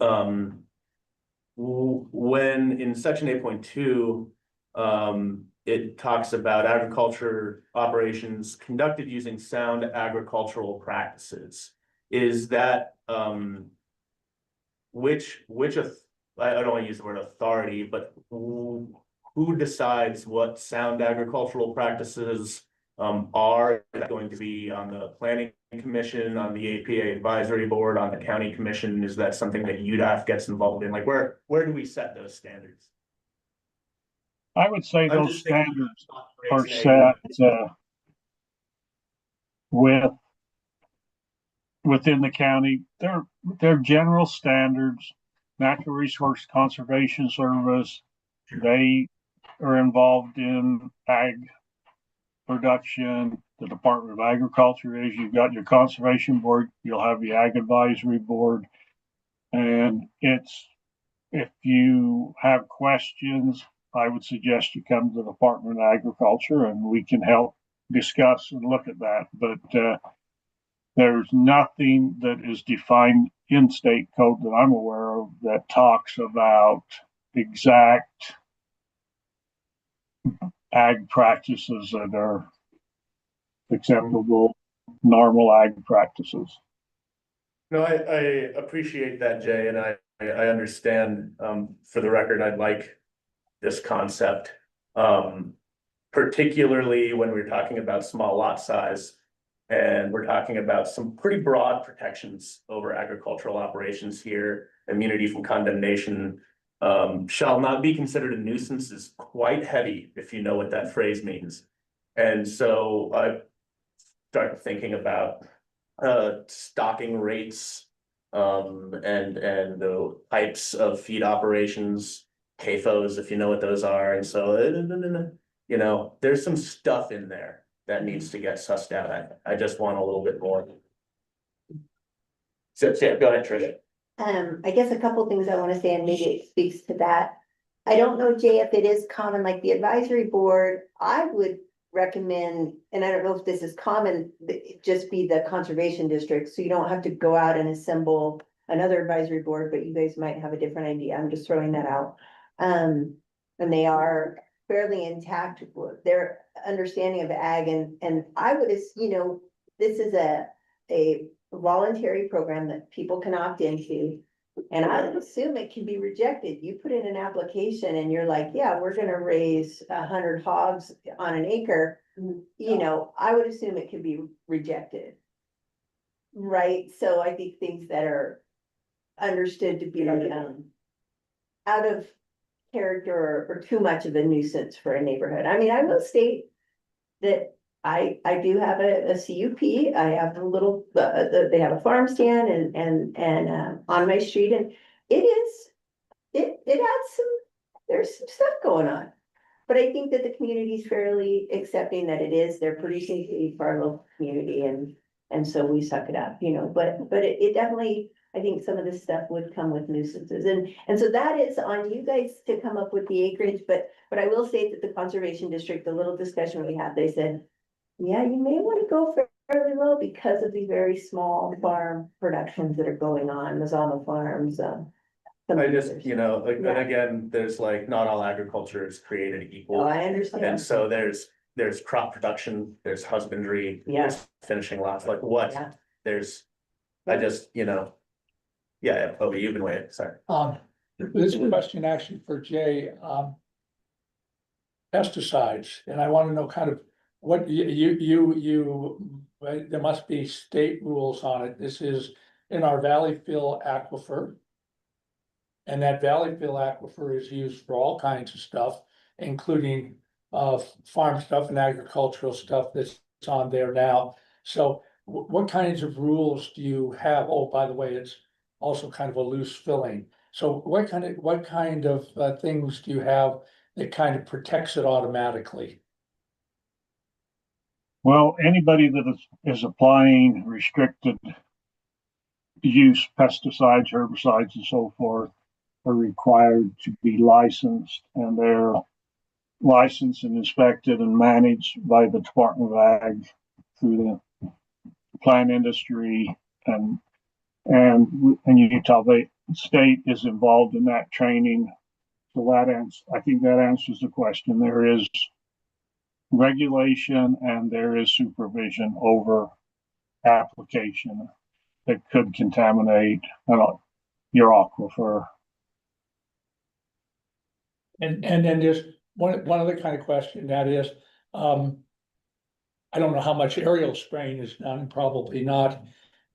When in section 8.2, it talks about agriculture operations conducted using sound agricultural practices. Is that, which I don't want to use the word authority, but who decides what sound agricultural practices are? Is that going to be on the planning commission, on the APA advisory board, on the county commission? Is that something that UDOT gets involved in? Like where do we set those standards? I would say I'm those just thinking standards are set within the county. They're general standards. Natural Resource Conservation Service, they are involved in ag production. The Department of Agriculture is. You've got your conservation board, you'll have the ag advisory board. And if you have questions, I would suggest you come to the Department of Agriculture and we can help discuss and look at that. But there's nothing that is defined in state code that I'm aware of that talks about exact ag practices that are acceptable, normal ag practices. No, I appreciate that, Jay, and I understand, for the record, I'd like this concept, particularly when we're talking about small lot size. And we're talking about some pretty broad protections over agricultural operations here. Immunity from condemnation shall not be considered a nuisance is quite heavy, if you know what that phrase means. And so I started thinking about stocking rates, and the types of feed operations, CAFOs, if you know what those are. And so, there's some stuff in there that needs to get sussed out. I just want a little bit more. So yeah, go ahead, Tricia. I guess a couple things I want to say, and maybe it speaks to that. I don't know, Jay, if it is common, like the advisory board, I would recommend, and I don't know if this is common, just be the conservation district, so you don't have to go out and assemble another advisory board, but you guys might have a different idea. I'm just throwing that out. And they are fairly intact, their understanding of ag and I would, this is a voluntary program that people can opt into. And I would assume it can be rejected. You put in an application and you're like, yeah, we're gonna raise 100 hogs on an acre. I would assume it could be rejected. Right, so I think things that are understood to be out of character or too much of a nuisance for a neighborhood. I mean, I will state that I do have a CUP. I have a little, they have a farm stand and on my street, and it adds there's some stuff going on. But I think that the community is fairly accepting that they're producing food for our local community, and so we suck it up, but it definitely, I think some of this stuff would come with nuisances, and so that is on you guys to come up with the acreage, but I will say that the conservation district, the little discussion we had, they said, yeah, you may want to go fairly low because of the very small farm productions that are going on, Mazama farms, I just, and again, there's like, not all agriculture is created Oh, equal. I And understand. so there's crop production, there's husbandry, Yeah. there's finishing lots, like what, Yeah. there's, I just, yeah, Obi, you've been waiting, sorry. This question actually for Jay, pesticides, and I want to know kind of what there must be state rules on it. This is in our Valley Fill aquifer. And that Valley Fill aquifer is used for all kinds of stuff, including farm stuff and agricultural stuff that's on there now. So what kinds of rules do you have? Oh, by the way, it's also kind of a loose filling. So what kind of things do you have that kind of protects it automatically? Well, anybody that is applying restricted use pesticides, herbicides, and so forth are required to be licensed, and they're licensed and inspected and managed by the Department of Ag through the plant industry, and Utah State is involved in that training. So I think that answers the question. There is regulation and there is supervision over application that could contaminate your aquifer. And then just one other kind of question, that is, I don't know how much aerial spraying is done, probably not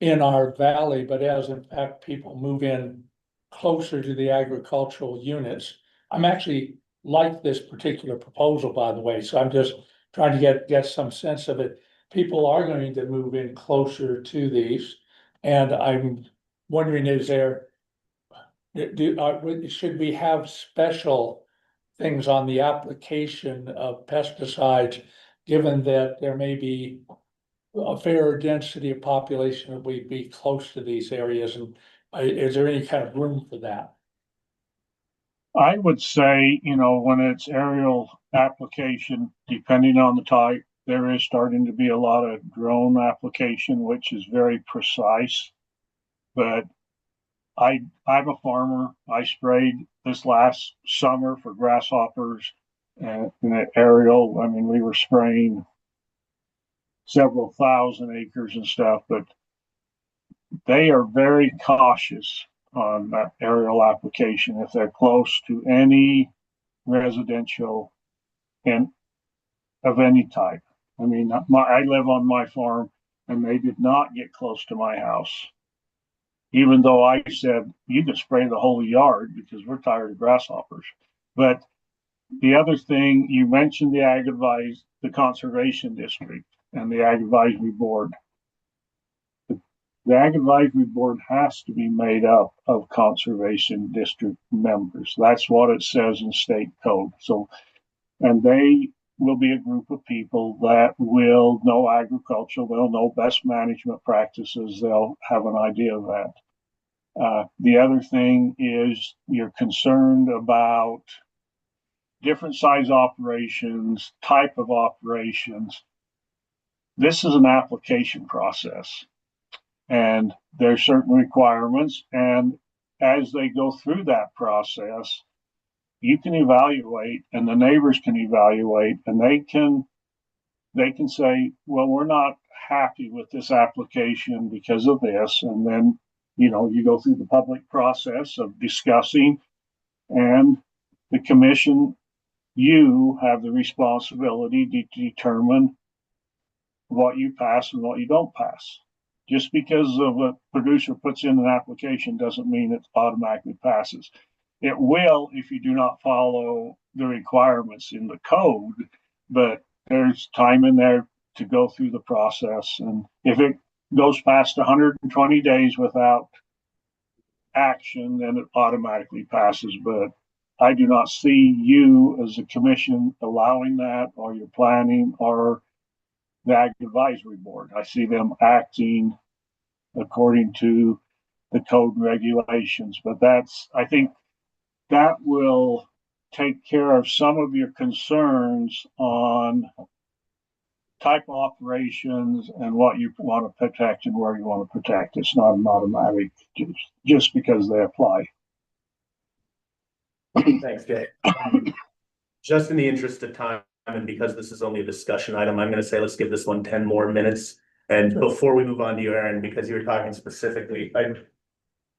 in our valley, but as in fact people move in closer to the agricultural units. I'm actually like this particular proposal, by the way, so I'm just trying to get some sense of it. People are going to move in closer to these, and I'm wondering, should we have special things on the application of pesticides, given that there may be a fairer density of population that we'd be close to these areas, and is there any kind of room for that? I would say, when it's aerial application, depending on the type, there is starting to be a lot of drone application, which is very precise. But I'm a farmer. I sprayed this last summer for grasshoppers and in an aerial. I mean, we were spraying several thousand acres and stuff, but they are very cautious on that aerial application if they're close to any residential and of any type. I mean, I live on my farm and they did not get close to my house. Even though I said, you can spray the whole yard because we're tired of grasshoppers. But the other thing, you mentioned the Conservation District and the Ag Advisory Board. The Ag Advisory Board has to be made up of Conservation District members. That's what it says in state code. So, and they will be a group of people that will know agriculture, they'll know best management practices, they'll have an idea of that. The other thing is you're concerned about different size operations, type of operations. This is an application process and there's certain requirements. And as they go through that process, you can evaluate and the neighbors can evaluate and they can say, well, we're not happy with this application because of this. And then, you go through the public process of discussing, and the commission, you have the responsibility to determine what you pass and what you don't pass. Just because of a producer puts in an application doesn't mean it automatically passes. It will if you do not follow the requirements in the code, but there's time in there to go through the process. And if it goes past 120 days without action, then it automatically passes. But I do not see you as a commission allowing that, or your planning, or the Ag Advisory Board. I see them acting according to the code and regulations, but I think that will take care of some of your concerns on type of operations and what you want to protect and where you want to protect. It's not an automatic just because they apply. Thanks, Jay. Just in the interest of time, and because this is only a discussion item, I'm gonna say, let's give this one 10 more minutes. And before we move on to you, Aaron, because you were talking specifically, I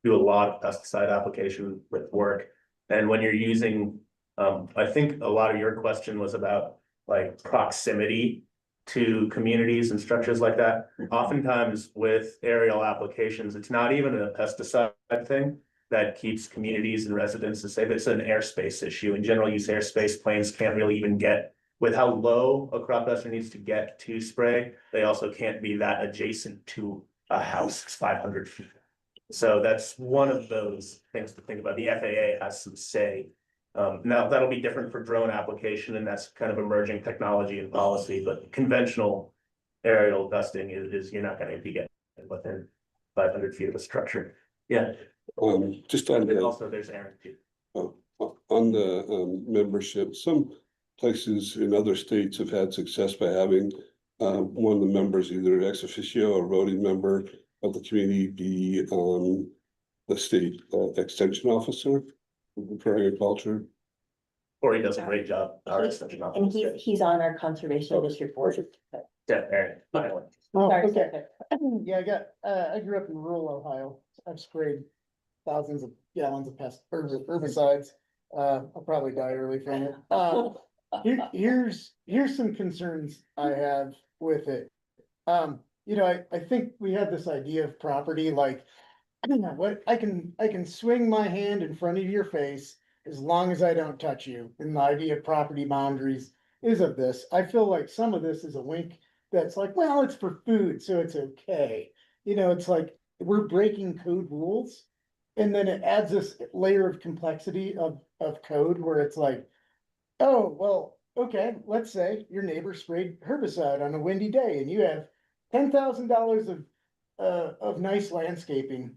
do a lot of pesticide application with work. And when you're using, I think a lot of your question was about like proximity to communities and structures like that. Oftentimes with aerial applications, it's not even a pesticide thing that keeps communities and residents safe. It's an airspace issue. In general use airspace, planes can't really even get, with how low a crop duster needs to get to spray, they also can't be that adjacent to a house. It's 500 feet. So that's one of those things to think about. The FAA has some say. Now that'll be different for drone application, and that's kind of emerging technology and policy, but conventional aerial dusting is you're not gonna be getting within 500 feet of a structure. Yeah. Just on the, Also, there's Aaron too. on the membership, some places in other states have had success by having one of the members, either ex officio or voting member of the community, be the state extension officer for agriculture. Or he does a great job. And he's on our conservation district board. Yeah, Aaron, finally. Oh, Sorry, okay. sorry. Yeah, I grew up in rural Ohio. I've sprayed thousands of gallons of herbicides. I'll probably die early from it. Here's some concerns I have with it. I think we have this idea of property, like, I don't know what, I can swing my hand in front of your face as long as I don't touch you. And the idea of property boundaries is of this. I feel like some of this is a wink that's like, well, it's for food, so it's okay. It's like we're breaking code rules. And then it adds this layer of complexity of code where it's like, oh, well, okay, let's say your neighbor sprayed herbicide on a windy day and you have $10,000 of nice landscaping.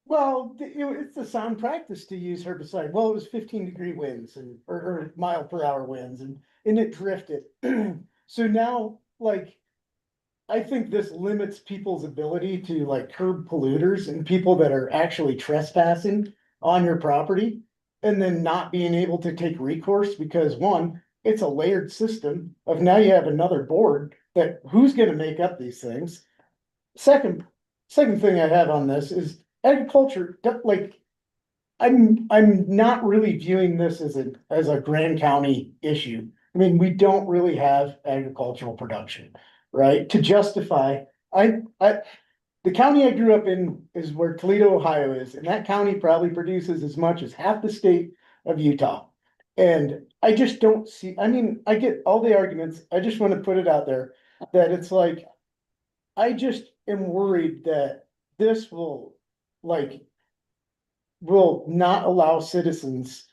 Well, it's a sound practice to use herbicide. Well, it was 15-degree winds or mile-per-hour winds, and it drifted. So now, like, I think this limits people's ability to like curb polluters and people that are actually trespassing on your property, and then not being able to take recourse because, one, it's a layered system of now you have another board that who's going to make up these things. Second thing I have on this is agriculture. Like, I'm not really viewing this as a Grand County issue. I mean, we don't really have agricultural production, right? To justify, the county I grew up in is where Toledo, Ohio is, and that county probably produces as much as half the state of Utah. And I just don't see, I mean, I get all the arguments. I just want to put it out there that it's like, I just am worried that this will not allow citizens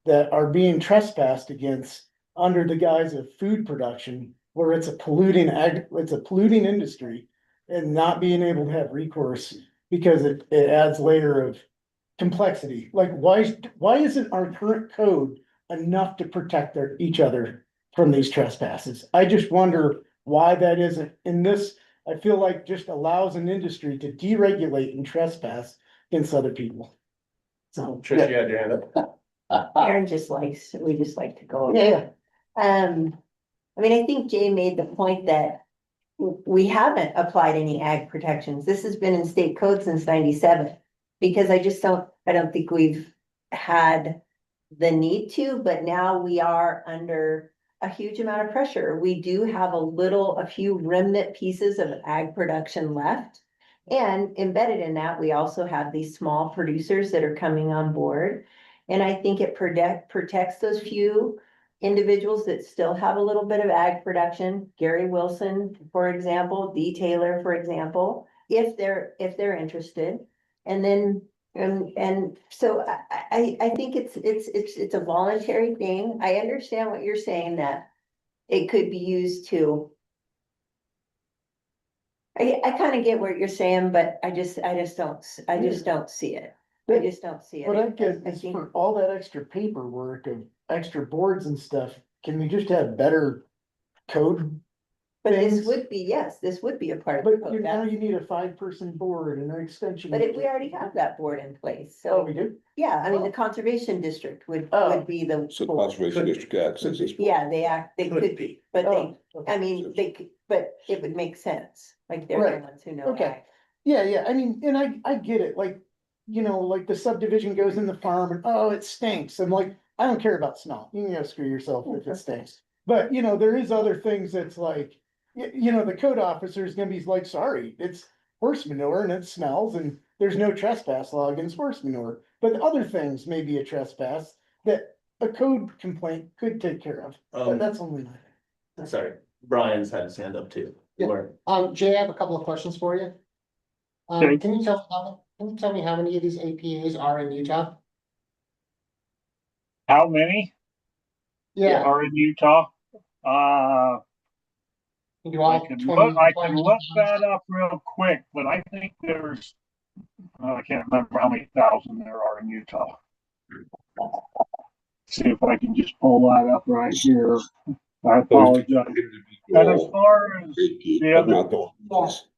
that are being trespassed against under the guise of food production, where it's a polluting industry, and not being able to have recourse because it adds layer of complexity. Like, why isn't our current code enough to protect each other from these trespasses? I just wonder why that isn't. In this, I feel like just allows an industry to deregulate and trespass against other people. So Trish, you had your hand up. Aaron just likes, we just like to go. over. Yeah, I mean, I think Jay made the point that we haven't applied any ag protections. This has been in state code since 97. Because I don't think we've had the need to, but now we are under a huge amount of pressure. We do have a few remnant pieces of ag production left. And embedded in that, we also have these small producers that are coming on board. And I think it protects those few individuals that still have a little bit of ag production. Gary Wilson, for example, Dee Taylor, for example, if they're interested. And then, and so I think it's a voluntary thing. I understand what you're saying, that it could be used to. I kind of get what you're saying, but I just don't see it. I just don't see it. what I get I is think- for all that extra paperwork of extra boards and stuff, can we just have better code? But this things? would be, yes, this would be a part of the But code. now That- you need a 5-person board and an extension. But we already have that board in place, Oh, so, we do? yeah, I mean, the conservation district would Oh. be the. So board. conservation district acts as this. Yeah, they could be. but they, Oh, okay. I mean, they could, but it would make sense, like they're the Right. ones who know. Okay. ag. Yeah, I mean, and I get it, like, you know, like the subdivision goes in the farm and, oh, it stinks. I'm like, I don't care about smell. You can go screw yourself if it stinks. But, you know, there is other things that's like, you know, the code officer is gonna be like, sorry, it's horse manure and it smells and there's no trespass law against horse manure. But other things may be a trespass that a code complaint could take care of, but that's only. Sorry, Brian's had his hand up too. Yeah. Where- Jay, I have a couple of questions for you. Okay. Can you tell me how many of these APAs are in Utah? How many Yeah, are in Utah? do all I can 20 look that up real quick, but I think there's, I can't remember how many thousand there are in Utah. See if I can just pull that up right here. I apologize. And as far as the other, Not the ones.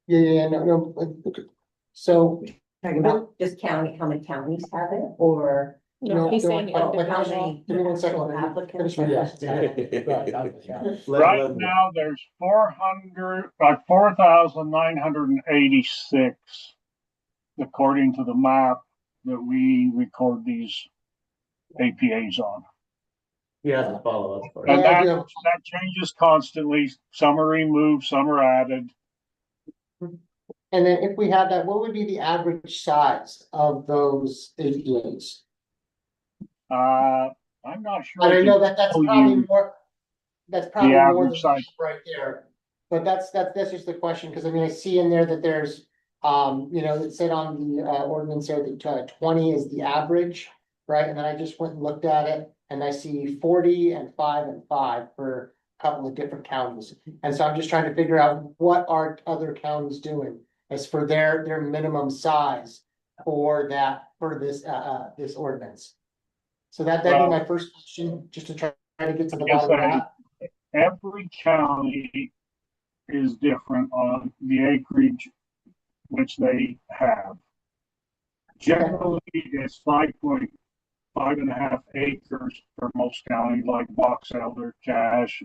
Yeah, no. Okay. So, Talking about just county, how many counties have it, or No, he's saying how individual. many give me 1 second. actual applicants? Yes. right now, there's 4,986, according to the map that we record these APAs on. You have to follow up. And Yeah, I that, do. that changes constantly. Some are removed, some are added. And then if we had that, what would be the average size of those APAs? I'm not sure. And I know can that's tell probably you more. That's probably the more average than size. right there. But that's just the question, because I mean, I see in there that there's, you know, it said on the ordinance there that 20 is the average, right? And then I just went and looked at it and I see 40 and 5 and 5 for a couple of different counties. And so I'm just trying to figure out what are other counties doing as for their minimum size for this ordinance. So that'd be my first question, just to try to get to the Yes, bottom of that. Every county is different on the acreage which they have. Generally, it's 5.5 acres for most counties like Box Elder, Cache,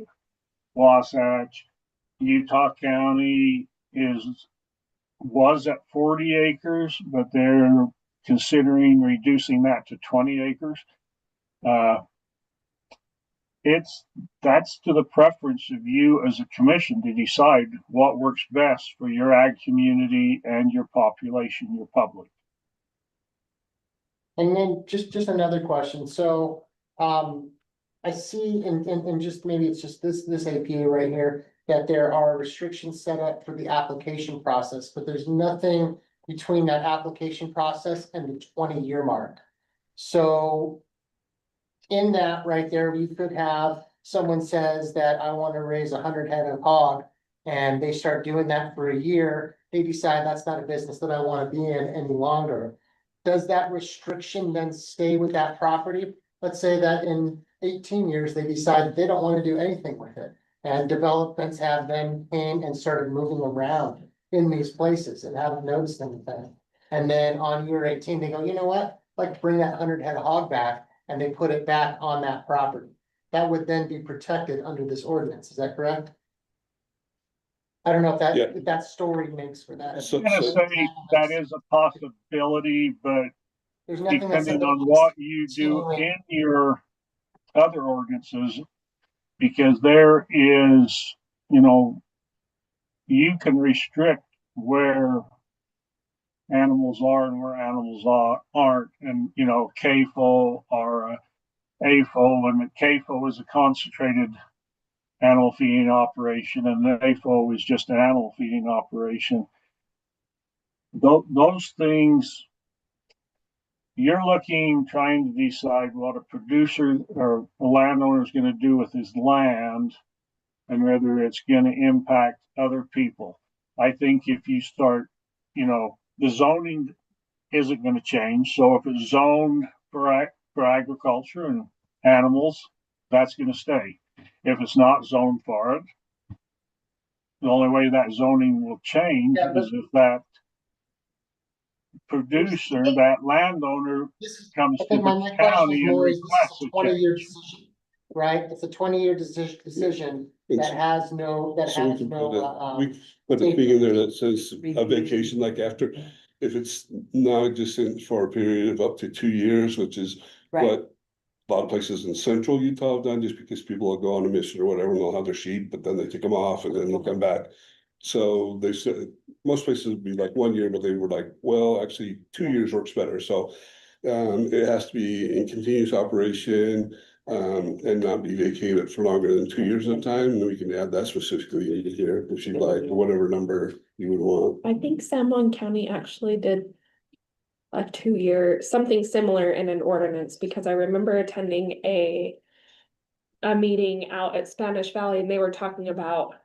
Wasatch. Utah County was at 40 acres, but they're considering reducing that to 20 acres. That's to the preference of you as a commission to decide what works best for your ag community and your population, your public. And then just another question, so, I see and just maybe it's just this APA right here. That there are restrictions set up for the application process, but there's nothing between that application process and the 20-year mark. So. In that right there, you could have, someone says that I want to raise 100 head of hog. And they start doing that for a year, they decide that's not a business that I want to be in any longer. Does that restriction then stay with that property? Let's say that in 18 years, they decide they don't want to do anything with it. And developments have then came and started moving around in these places and haven't noticed anything. And then on year 18, they go, you know what? like to bring that 100 head of hog back and they put it back on that property. That would then be protected under this ordinance, is that correct? I don't know if Yeah. if that story makes for that. So- I'm gonna say that is a possibility, but There's nothing that said depending that on what you do continuing- in your other ordinances, because there is, you know, you can restrict where animals are and where animals aren't, and, you know, CAFO or AFO, and the CAFO is a concentrated animal feeding operation, and the AFO is just an animal feeding operation. Those things, you're trying to decide what a producer or a landowner is going to do with his land and whether it's going to impact other people. I think if you start, you know, the zoning isn't going to change. So if it's zoned for agriculture and animals, that's going to stay. If it's not zoned for it, the only way that zoning will change is if that producer, that landowner This is, comes I to think my the next question county is and more, is requests this is a a 20-year change. decision, right? It's a 20-year decision that has no, So we can put we put a safety. thing in there that says a vacation, like after, if it's non-existent for a period of up to 2 years, which is what a lot of places in central Utah have done, just because people will go on a mission or whatever, and they'll have their sheep, but then they take them off and then they'll come back. So they said, most places would be like 1 year, but they were like, well, actually 2 years works better, so. It has to be in continuous operation, and not be vacated for longer than 2 years at a time, and we can add that specifically in here, if you'd like, or whatever number you would want. I think San Juan County actually did a 2-year, something similar in an ordinance, because I remember attending a meeting out at Spanish Valley, and they were talking about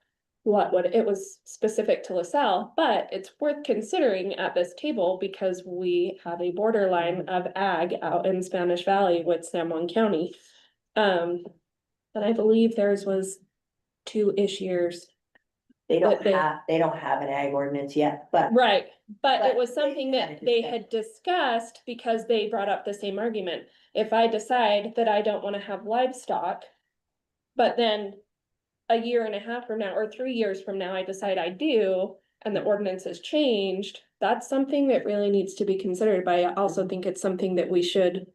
what it was specific to LaSalle, but it's worth considering at this table because we have a borderline of ag out in Spanish Valley with San Juan County. And I believe theirs was 2-ish years. They don't But they- have an ag ordinance yet, but. Right, but it But was they something had that they discussed. had discussed because they brought up the same argument. If I decide that I don't wanna have livestock, but then a year and a half from now, or 3 years from now, I decide I do, and the ordinance has changed, that's something that really needs to be considered, but I also think it's something that we should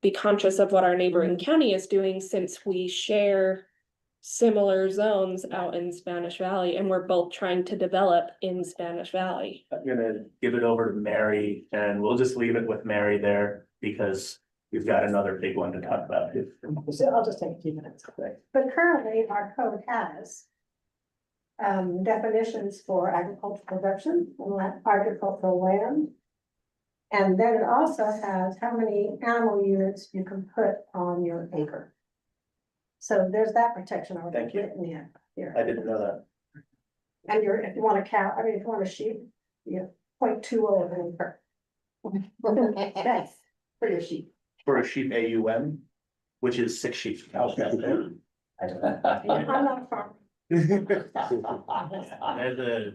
be conscious of what our neighboring county is doing, since we share similar zones out in Spanish Valley, and we're both trying to develop in Spanish Valley. I'm gonna give it over to Mary, and we'll just leave it with Mary there, because we've got another big one to talk about. So I'll just take a few minutes. But currently, our code has definitions for agricultural production and agricultural land. And then it also has how many animal units you can put on your acre. So there's that protection already Thank you. written in here. I didn't know that. And if you want a cow, I mean, if you want a sheep, you 0.20 an acre. Nice, for your sheep. For a sheep AUM, which is 6 sheep. I'm not a farmer.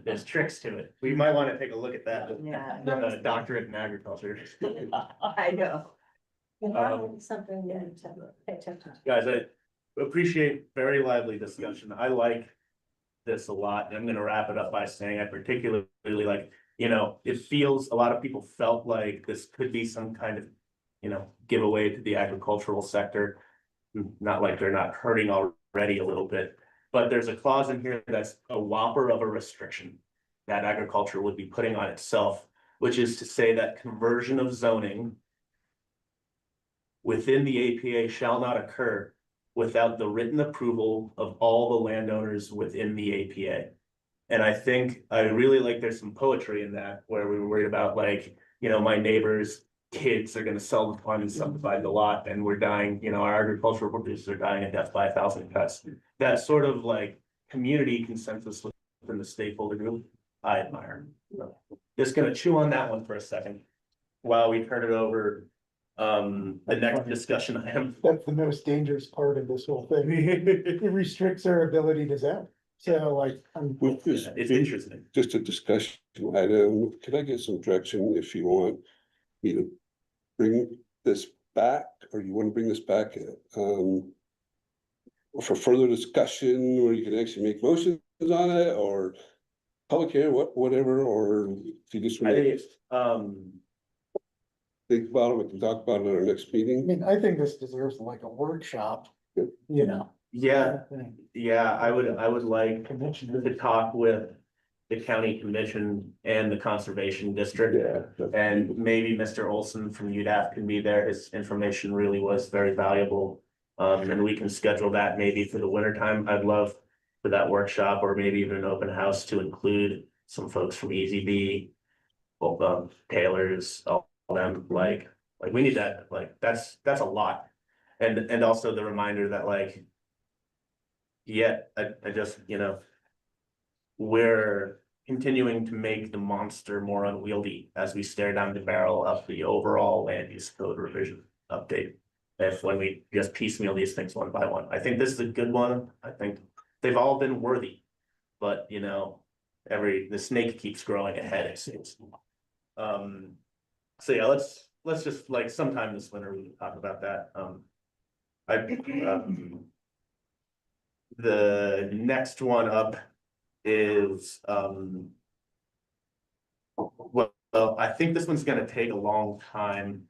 There's tricks to it. We might wanna take a look at that. Yeah. The doctorate in agriculture. I know. Something you need to pay attention to. Guys, I appreciate very lively discussion. I like this a lot. And I'm gonna wrap it up by saying I particularly like, you know, it feels, a lot of people felt like this could be some kind of, you know, giveaway to the agricultural sector. Not like they're not hurting already a little bit, but there's a clause in here that's a whopper of a restriction that agriculture would be putting on itself, which is to say that conversion of zoning within the APA shall not occur without the written approval of all the landowners within the APA. And I think, I really like, there's some poetry in that, where we were worried about, like, you know, my neighbor's kids are gonna sell the farm and subdivide the lot, and we're dying, you know, our agricultural producers are dying a death by 1,000 cuts. That sort of like community consensus within the stakeholder group, I admire. So, just gonna chew on that one for a second while we turn it over. The next discussion item. That's the most dangerous part of this whole thing. It restricts our ability to zone. So like, With this, It's interesting. just a discussion item, could I get some direction if you want me to bring this back, or you want to bring this back, for further discussion, where you can actually make motions on it, or public hearing, whatever, or if you just I want think, to think about it, we can talk about it at our next I meeting. mean, I think this deserves like a workshop, you know. yeah, thing. yeah, I would like Convention. to talk with the county commission and the conservation district. Yeah. And maybe Mr. Olson from UDAP can be there. His information really was very valuable. And we can schedule that maybe for the winter time. I'd love for that workshop, or maybe even an open house to include some folks from EZB. Well, Taylor's, all them, like we need that, like, that's a lot. And also the reminder that like, yeah, I just, we're continuing to make the monster more unwieldy as we stare down the barrel of the overall land use code revision update. When we just piecemeal these things one by one, I think this is a good one. I think they've all been worthy, but the snake keeps growing ahead, it seems. So yeah, let's just like sometime this winter we can talk about that. The next one up is, well, I think this one's gonna take a long time.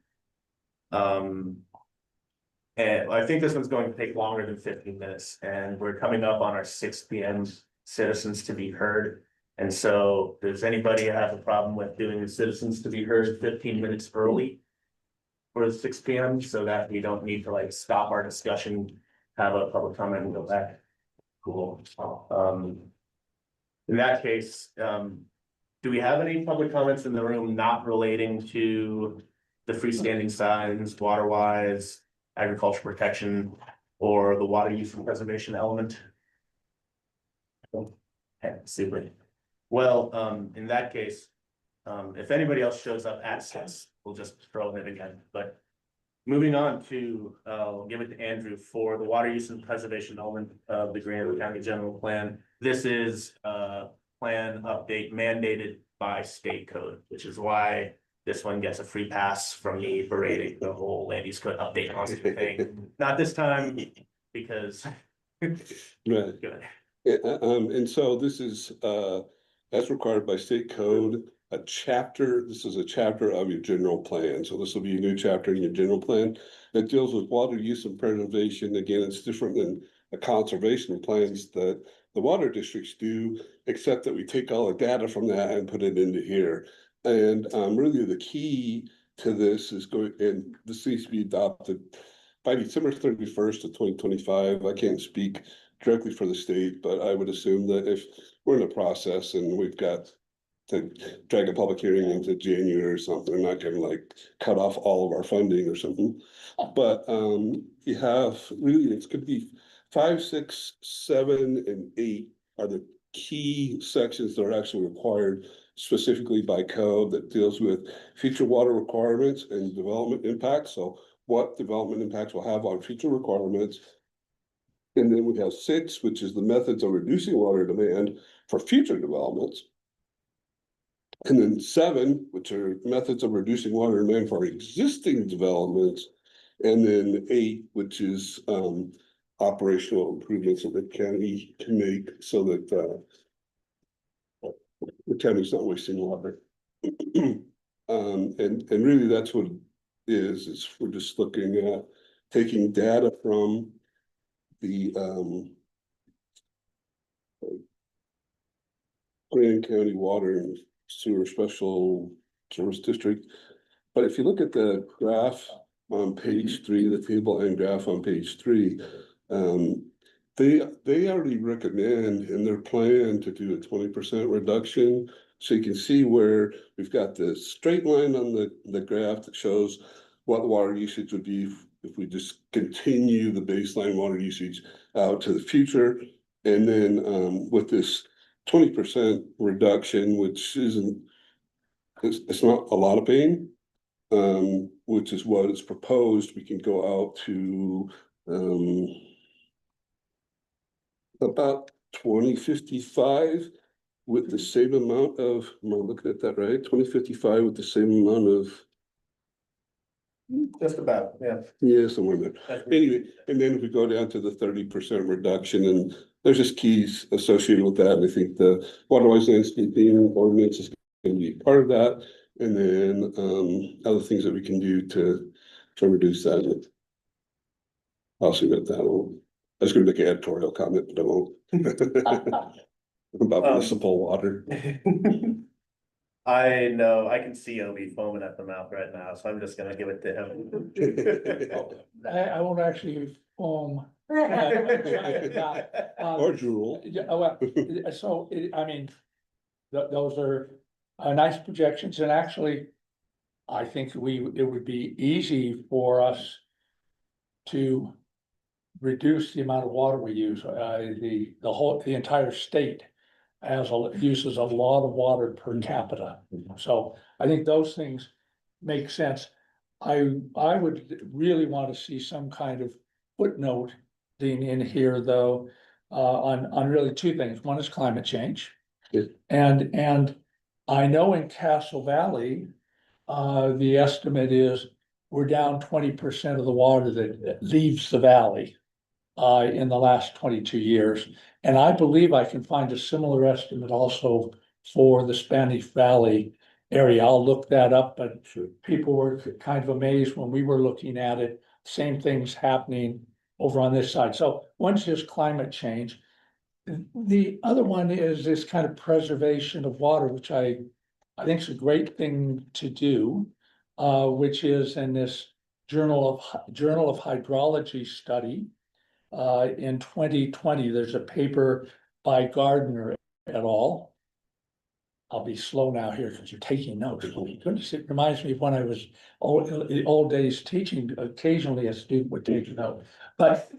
And I think this one's going to take longer than 15 minutes, and we're coming up on our 6 p.m. citizens to be heard. And so, does anybody have a problem with doing the citizens to be heard 15 minutes early for the 6 p.m. so that we don't need to like stop our discussion, have a public comment and go back? Cool. In that case, do we have any public comments in the room not relating to the freestanding signs, water wise, agriculture protection, or the water use and preservation element? Okay, super. Well, in that case, if anybody else shows up at 6, we'll just throw it in again. But moving on to, I'll give it to Andrew for the water use and preservation element of the Grand County General Plan. This is a plan update mandated by state code, which is why this one gets a free pass from me berating the whole land use code update on thing. Not this time, because. Right. Good. And so this is, as required by state code, this is a chapter of your general plan. So this will be a new chapter in your general plan that deals with water use and preservation. Again, it's different than the conservation plans that the water districts do, except that we take all the data from that and put it into here. And really the key to this is and this needs to be adopted by December 31st of 2025. I can't speak directly for the state, but I would assume that if we're in a process and we've got to drag a public hearing into January or something, we're not gonna like cut off all of our funding or something. But you have really, it's gonna be 5, 6, 7, and 8 are the key sections that are actually required specifically by code that deals with future water requirements and development impacts. So what development impacts will have on future requirements. And then we have 6, which is the methods of reducing water demand for future developments. And then 7, which are methods of reducing water demand for existing developments. And then 8, which is operational improvements that the county can make so that the county's not wasting water. And really that's what it is we're just looking at taking data from the Grand County Water and Sewer Special Service District. But if you look at the graph on page 3, the table and graph on page 3, they already recommend in their plan to do a 20% reduction. So you can see where we've got the straight line on the graph that shows what the water usage would be if we just continue the baseline water usage out to the future. And then with this 20% reduction, which it's not a lot of pain, which is what is proposed, we can go out to about 2055 with the same amount of, am I looking at that right? 2055 with the same amount of Just about, yeah. Yeah, somewhere in there. Anyway, and then if we go down to the 30% reduction, and there's just keys associated with that, and I think the waterwise landscaping ordinance is gonna be part of that. And then, other things that we can do to reduce that. I'll see about that. I was gonna make an editorial comment, but I won't. About municipal water. I know, I can see Obi foaming at the mouth right now, so I'm just gonna give it to him. I won't actually foam. Or drool. Yeah, well, so, I mean, those are nice projections, and actually, I think it would be easy for us to reduce the amount of water we use. The entire state uses a lot of water per capita. So I think those things make sense. I would really want to see some kind of footnote in here, though, on really two things. One is climate change. Good. And I know in Castle Valley, the estimate is we're down 20% of the water that leaves the valley in the last 22 years. And I believe I can find a similar estimate also for the Spanish Valley area. I'll look that up, but people were kind of amazed when we were looking at it. Same things happening over on this side. So one's just climate change. The other one is this kind of preservation of water, which I think is a great thing to do, which is in this Journal of Hydrology study. In 2020, there's a paper by Gardner et al. I'll be slow now here because you're taking notes. Goodness, it reminds me of when I was old days teaching. Occasionally a student would take a note, but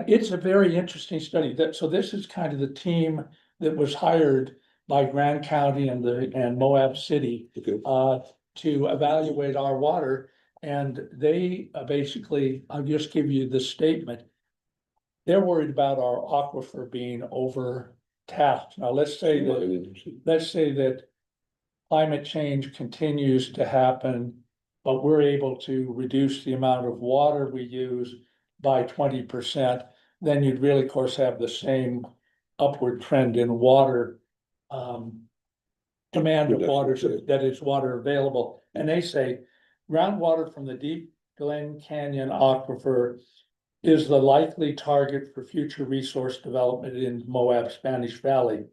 it's a very interesting study. So this is kind of the team that was hired by Grand County and Moab City to evaluate our water. And they basically, I'll just give you the statement. They're worried about our aquifer being overtapped. Now, let's say that climate change continues to happen, but we're able to reduce the amount of water we use by 20%. Then you'd really, of course, have the same upward trend in water demand of water, so that is water available. And they say groundwater from the deep Glen Canyon aquifer is the likely target for future resource development in Moab Spanish Valley.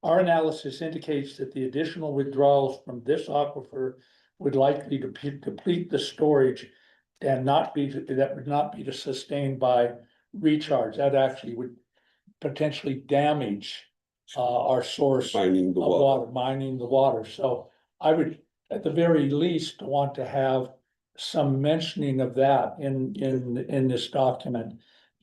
Our analysis indicates that the additional withdrawals from this aquifer would likely deplete the storage and that would not be sustained by recharge. That actually would potentially damage our source of water, mining the water. So I would, at the very least, want to have some mentioning of that in this document,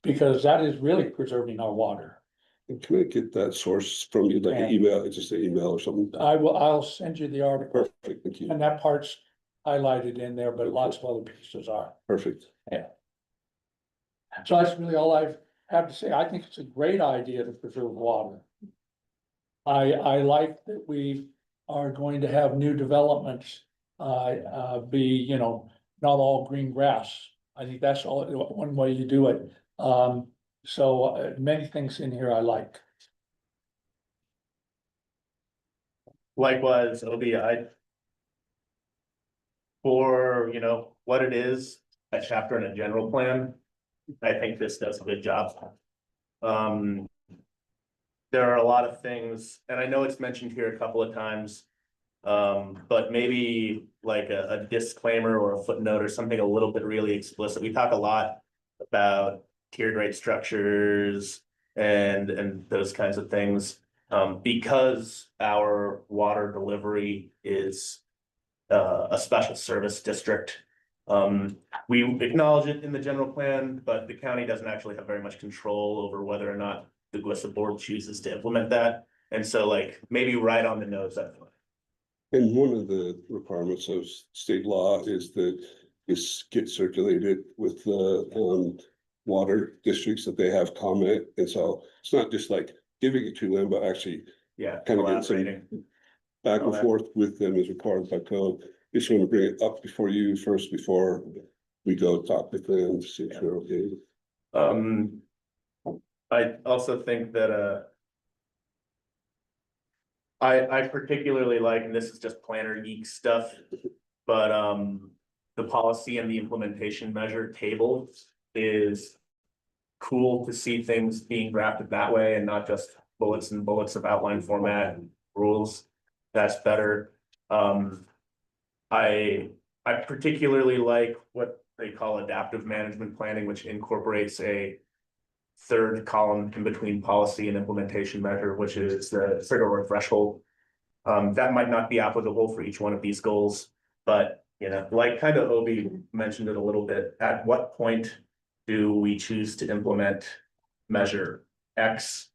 because that is really preserving our water. And can I get that source from you, like an email, just an email or something? I'll send you the article. Perfect, thank you. And that part's highlighted in there, but lots of other pieces are. Perfect. Yeah. So that's really all I have to say. I think it's a great idea to preserve water. I like that we are going to have new developments, be, not all green grass. I think that's one way you do it. So many things in here I like. Likewise, Obi, for, what it is, a chapter and a general plan, I think this does a good job. There are a lot of things, and I know it's mentioned here a couple of times, but maybe like a disclaimer or a footnote or something a little bit really explicit. We talk a lot about tiered rate structures and those kinds of things. Because our water delivery is a special service district. We acknowledge it in the general plan, but the county doesn't actually have very much control over whether or not the GWISA board chooses to implement that. And so maybe right on the nose, I feel. And one of the requirements of state law is that this gets circulated with the water districts, that they have comment. And so it's not just like giving it to them, but actually kind of get some back and forth with them as required by code. just want to bring it up before you first, before we go talk with them, to see if they're okay. I also think that, I particularly like, and this is just planner geek stuff, but, the policy and the implementation measure table is cool to see things being drafted that way and not just bullets and bullets of outline format and rules. That's better. I particularly like what they call adaptive management planning, which incorporates a third column in between policy and implementation measure, which is the trigger or threshold. That might not be applicable for each one of these goals, but you know, like kind of Obi mentioned it a little bit, at what point do we choose to implement measure X?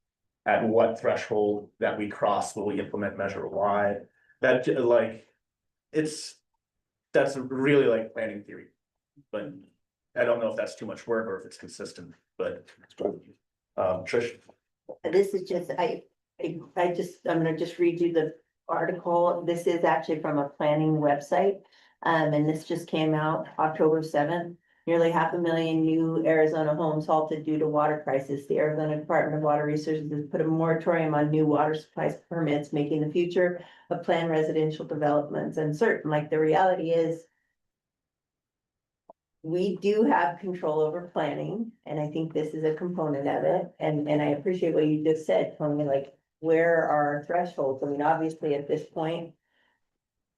At what threshold that we cross will we implement measure Y? That like, that's really like planning theory. But I don't know if that's too much work or if it's consistent, but Trish. This is just, I'm gonna just read you the article. This is actually from a planning website. And this just came out October 7th. Nearly 500,000 new Arizona homes halted due to water crisis. The Arizona Department of Water Resources has put a moratorium on new water supply permits, making the future of planned residential developments uncertain. Like, the reality is, we do have control over planning, and I think this is a component of it. And I appreciate what you just said, Tony, like, where are our thresholds? I mean, obviously, at this point,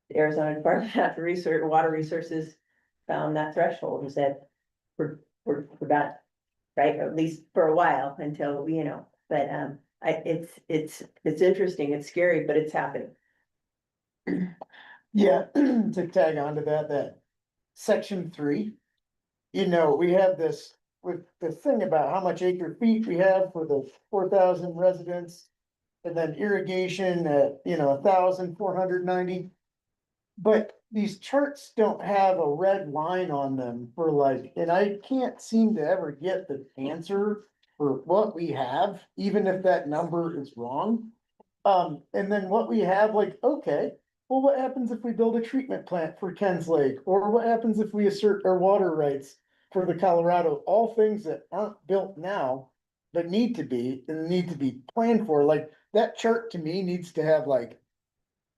the Arizona Department of Water Resources found that threshold and said, we're done, right? Or at least for a while until, you know, but, it's interesting, it's scary, but it's happening. Yeah, to tag on to that section 3, you know, we have this with the thing about how much acre feet we have for the 4,000 residents. And then irrigation at, you know, 1,490. But these charts don't have a red line on them for like, and I can't seem to ever get the answer for what we have, even if that number is wrong. And then what we have, like, okay, well, what happens if we build a treatment plant for Ken's Lake? Or what happens if we assert our water rights for the Colorado? All things that aren't built now, but need to be, and need to be planned for. Like, that chart to me needs to have like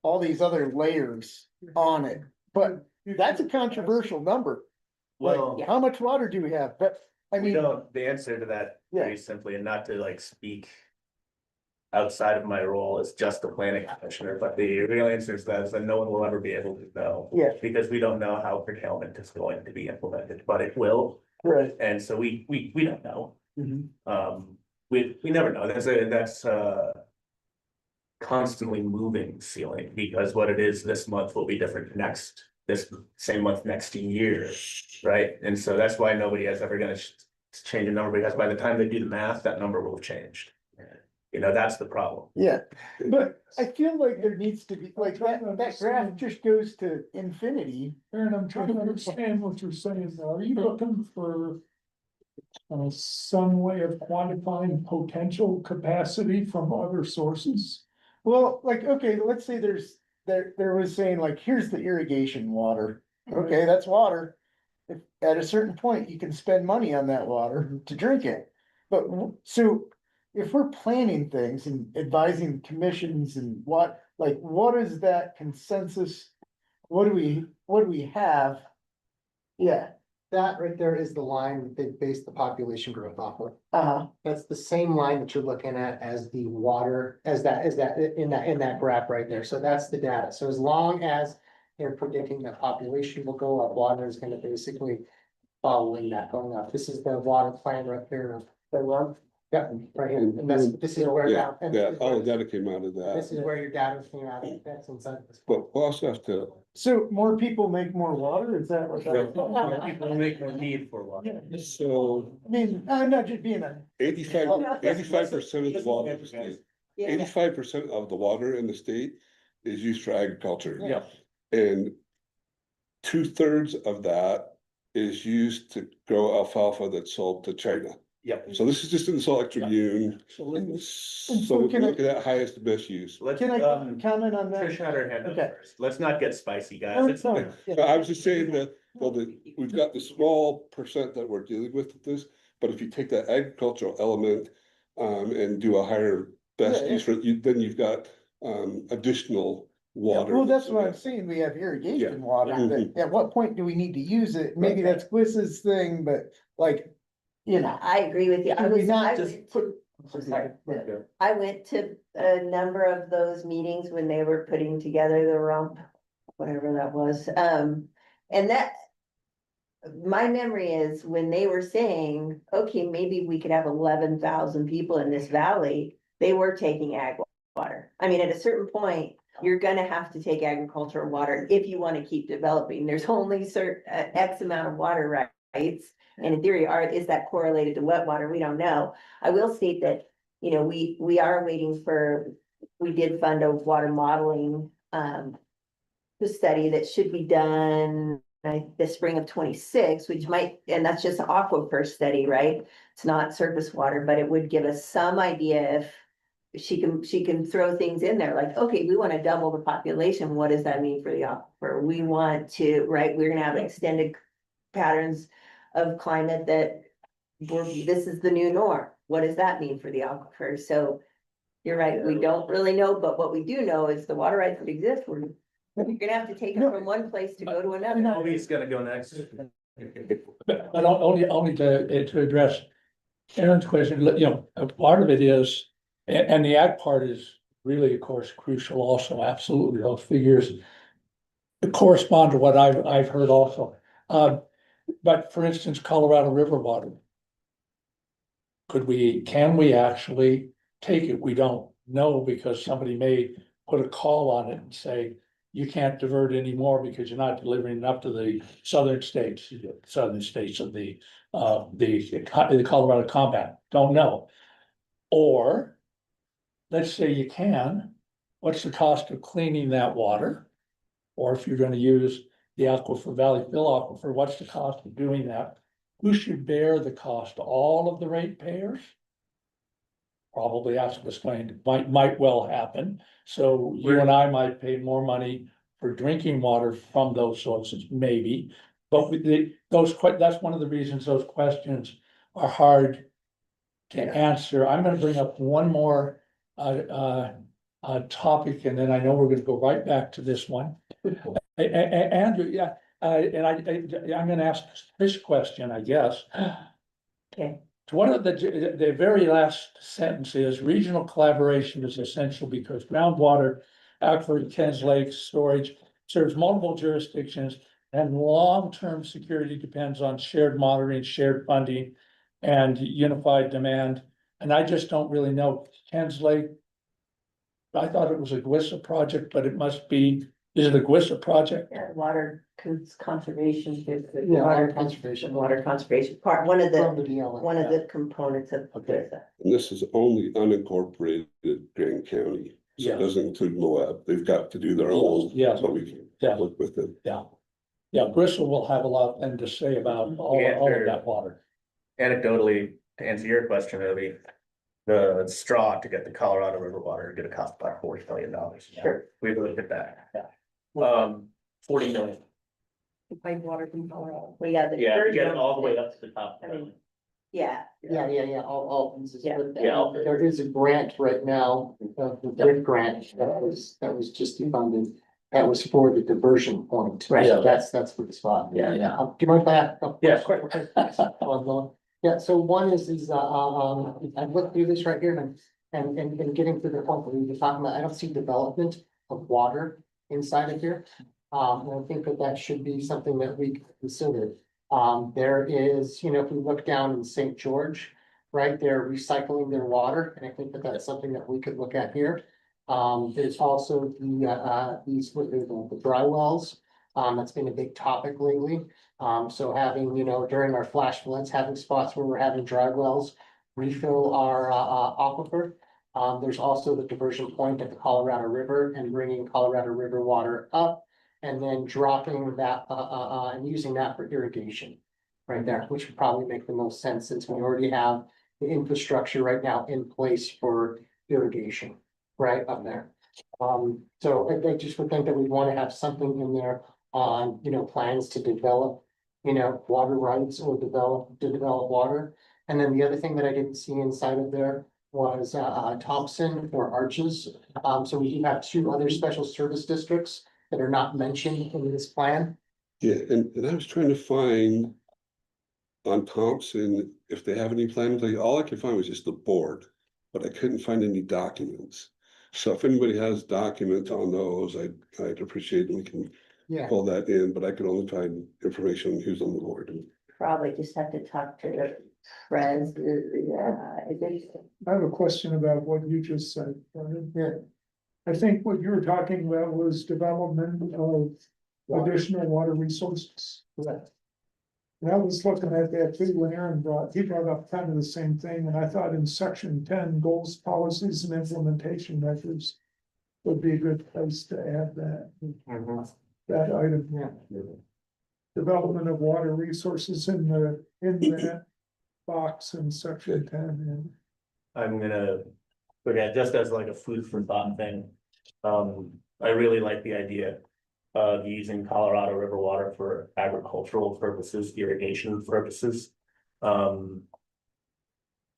all these other layers on it, but that's a controversial number. Like, Well, how much water do we have? But I we mean, don't, the answer to that very simply, and not to like speak outside of my role as just a planning commissioner, but the real answer to that is that no one will ever be able to know. Yeah. Because we don't know how curtailment is going to be implemented, but it will. right. And so we don't know. We never know. That's constantly moving ceiling, because what it is this month will be different this same month next year, right? And so that's why nobody is ever gonna change a number, because by the time they do the math, that number will have changed. You know, that's the problem. Yeah, but I feel like there needs to be, like, that graph just goes to infinity. Aaron, I'm trying to understand what you're saying. Are you looking for some way of quantifying potential capacity from other sources? Well, like, okay, let's say there was saying like, here's the irrigation water. Okay, that's water. If at a certain point, you can spend money on that water to drink it. But so if we're planning things and advising commissions and what is that consensus? What do we have? Yeah. That right there is the line that they base the population growth off of. Uh-huh. That's the same line that you're looking at as the water, as that in that graph right there. So that's the data. So as long as they're predicting that population will go up, water is gonna basically following that going up. This is the water plan right there. The one, yep, right here. And this is where. Yeah, and yeah, this is all where- the data came out of This that, is where your data came out. That's inside this. but we'll also have to, So more people make more water, is that what that? People make no need for water. so I mean, I'm not just being a. 85% of the water in the state, Yeah, 85% of the water in the state is used for agriculture. Yeah. And 2/3 of that is used to grow alfalfa that's sold to China. Yep. So this is just in the Salt Lake Tribune. And So so we're can I- looking at highest and best use. Let's, Can I comment on that? Trish had her hand up Okay. first. Let's not get spicy, guys. No, It's no, fine. yeah. I was just saying that, well, we've got the small percent that we're dealing with this, but if you take that agricultural element. And do a higher best Yeah, use for you, then you've got additional water. Well, that's what I'm saying, we have irrigation water, Mhm. but at what point do we need to use it? Maybe that's Quiz's thing, but like, you know. I agree with you. I Should we was, not I just went put? to, I'm sorry. Yeah. I went to a number of those meetings when they were putting together the rump, whatever that was, and that. My memory is when they were saying, okay, maybe we could have 11,000 people in this valley, they were taking ag water. I mean, at a certain point, you're gonna have to take agricultural water if you wanna keep developing. There's only certain, X amount of water rights. And in theory, is that correlated to wet water? We don't know. I will state that, you know, we are waiting for, we did fund a water modeling, the study that should be done the spring of 26, which might, and that's just an aquifer study, right? It's not surface water, but it would give us some idea if she can throw things in there like, okay, we want to double the population. What does that mean for the aquifer? We want to, right? We're gonna have extended patterns of climate that this is the new norm. What does that mean for the aquifer? So you're right, we don't really know, but what we do know is the water rights that exist, you're gonna have to take it from one place to go to another. Toby's gonna go next. But only to address Aaron's question, you know, a part of it is, and the ag part is really, of course, crucial also, absolutely, those figures correspond to what I've heard also. But for instance, Colorado River water. Can we actually take it? We don't know because somebody may put a call on it and say, you can't divert anymore because you're not delivering enough to the southern states of the Colorado Compact. Don't know. Or let's say you can, what's the cost of cleaning that water? Or if you're gonna use the aquifer, valley fill aquifer, what's the cost of doing that? Who should bear the cost? All of the ratepayers? Probably that's what's going to, might well happen. So you and I might pay more money for drinking water from those sources, maybe. But that's one of the reasons those questions are hard to answer. I'm gonna bring up one more topic, and then I know we're gonna go right back to this one. Andrew, yeah, and I'm gonna ask this question, I guess. Okay. To one of the very last sentence is regional collaboration is essential because groundwater, aquifer, Ken's Lake storage serves multiple jurisdictions and long-term security depends on shared monitoring, shared funding and unified demand. And I just don't really know. Ken's Lake, I thought it was a GWISA project, but it must be, is it a GWISA project? Yeah, water conservation. Yeah, water conservation. Water conservation part, one of From the, the DLN. one of the components of. Okay. And this is only unincorporated Grand County, so Yeah. it doesn't include Moab. They've got to do their own. Yeah. So we can Yeah. work with them. Yeah, Bristol will have a lot then to say about all of that water. Anecdotally, to answer your question, Obi, the straw to get the Colorado River water is gonna cost about $40 million. Sure. We've looked at that. Yeah. 40 million. Pipe water from Colorado. We got the. Yeah, third get it one. all the way up to the top. I mean, yeah, Yeah, all pieces. Yeah. But Yeah. there is a grant right now, the BRIC grant that was just funded. That was for the diversion point. Right. So that's for the spot. Yeah. Do you mind if I? Yeah, quick. Yeah, so one is, I looked through this right here and getting to the point where we were talking about, I don't see development of water inside of here. And I think that should be something that we consider. There is, you know, if we look down in St. George, right, they're recycling their water, and I think that's something that we could look at here. There's also the dry wells, that's been a big topic lately. So having, you know, during our flash floods, having spots where we're having dry wells refill our aquifer. There's also the diversion point at the Colorado River and bringing Colorado River water up and then dropping that, and using that for irrigation right there, which would probably make the most sense since we already have the infrastructure right now in place for irrigation, right up there. So I just would think that we want to have something in there on, plans to develop, water rights or to develop water. And then the other thing that I didn't see inside of there was, Thompson or Arches. So we do have two other special service districts that are not mentioned in this plan. Yeah, and I was trying to find on Thompson, if they have any plans, like, all I could find was just the board, but I couldn't find any documents. So if anybody has documents on those, I'd appreciate it. We can Yeah. pull that in, but I could only find information on who's on the board. Probably just have to talk to the friends, I have a question about what you just said. Brian. Yeah. I think what you were talking about was development of additional water resources. Correct. And I was looking at that too, when Aaron he brought up kind of the same thing, and I thought in section 10, goals, policies and implementation measures would be a good place to add that, that item. Yeah. Development of water resources in that box in section 10, and I'm gonna, again, just as like a food for thought thing. I really like the idea of using Colorado River water for agricultural purposes, irrigation purposes.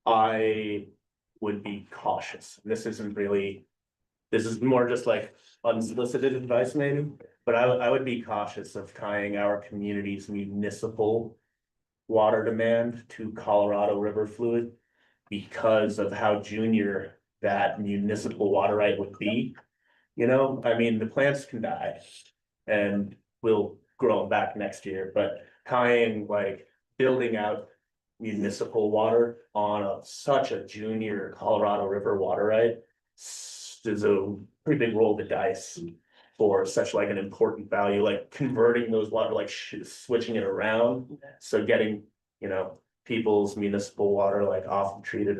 I would be cautious. This is more just like unsolicited advice maybe, but I would be cautious of tying our community's municipal water demand to Colorado River fluid because of how junior that municipal water right would be. I mean, the plants can die and we'll grow them back next year, but tying like building out municipal water on such a junior Colorado River water right is a pretty big roll of the dice for such like an important value, like converting those water, like switching it around. So getting, people's municipal water like off treated,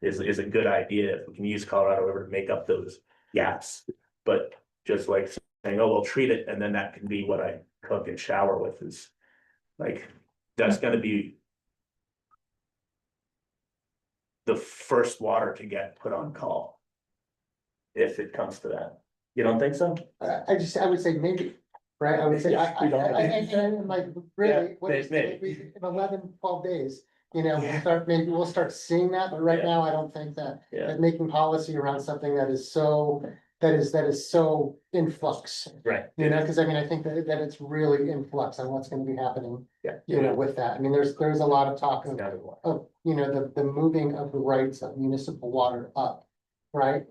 is a good idea if we can use Colorado River to make up those gaps. But just like saying, oh, we'll treat it and then that can be what I cook and shower with is like, that's gonna be the first water to get put on call. If it comes to that. You don't think so? I would say maybe, right? I would say, and like, really, what is it, in 11, 12 days, we'll start seeing that, but right now, I don't think that. That making policy around something that is so in flux. Right. Cause I think that it's really in flux on what's gonna be happening. With that, there's a lot of talk of, the moving of the rights of municipal water up, right?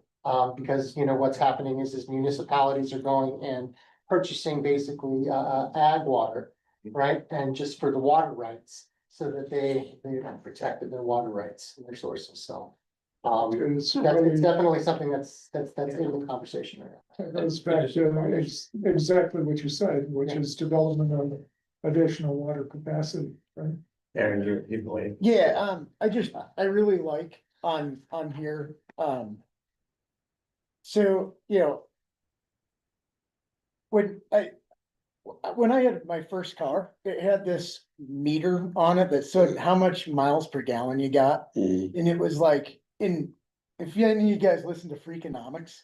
Because, what's happening is municipalities are going and purchasing basically, ag water, right? And just for the water rights, so that they have protected their water rights and their sources, so. It's definitely something that's in the conversation right now. it goes back to exactly what you said, which is development of additional water capacity, right? Aaron, you're going. Yeah, I really like on here, so, when I had my first car, it had this meter on it that said how much miles per gallon you got. And it was like, if any of you guys listen to Freakonomics.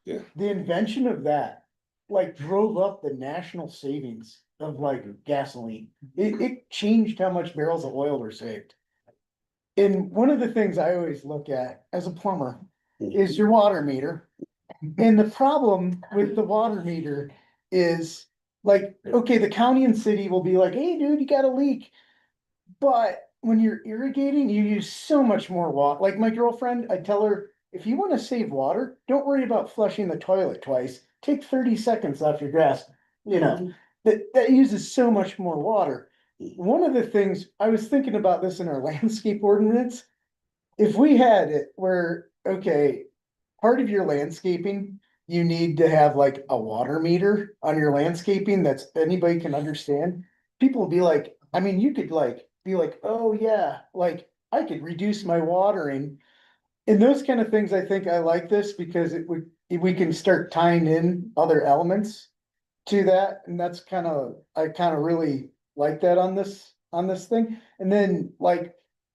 Yeah. The invention of that, like, drove up the national savings of like gasoline. It changed how much barrels of oil were saved. And one of the things I always look at as a plumber is your water meter. And the problem with the water meter is like, okay, the county and city will be like, hey, dude, you got a leak. But when you're irrigating, you use so much more water. Like my girlfriend, I tell her, if you want to save water, don't worry about flushing the toilet twice. Take 30 seconds off your grass. That uses so much more water. One of the things, I was thinking about this in our landscape ordinance. If we had it where, okay, part of your landscaping, you need to have like a water meter on your landscaping that's anybody can understand. People will be like, you could like be like, oh yeah, like I could reduce my watering. And those kind of things, I think I like this because we can start tying in other elements to that. And that's I kind of really like that on this thing. And then like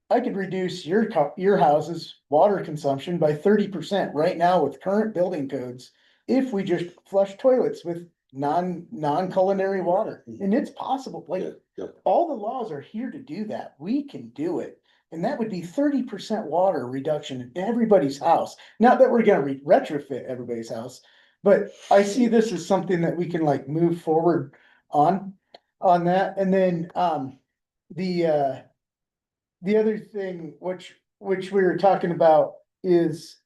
I could reduce your house's water consumption by 30% right now with current building codes. If we just flush toilets with non-culinary water, and it's possible, like, Yeah, yeah. all the laws are here to do that. We can do it. And that would be 30% water reduction in everybody's house. Not that we're gonna retrofit everybody's house, but I see this as something that we can like move forward on that. And then, the other thing which we were talking about is,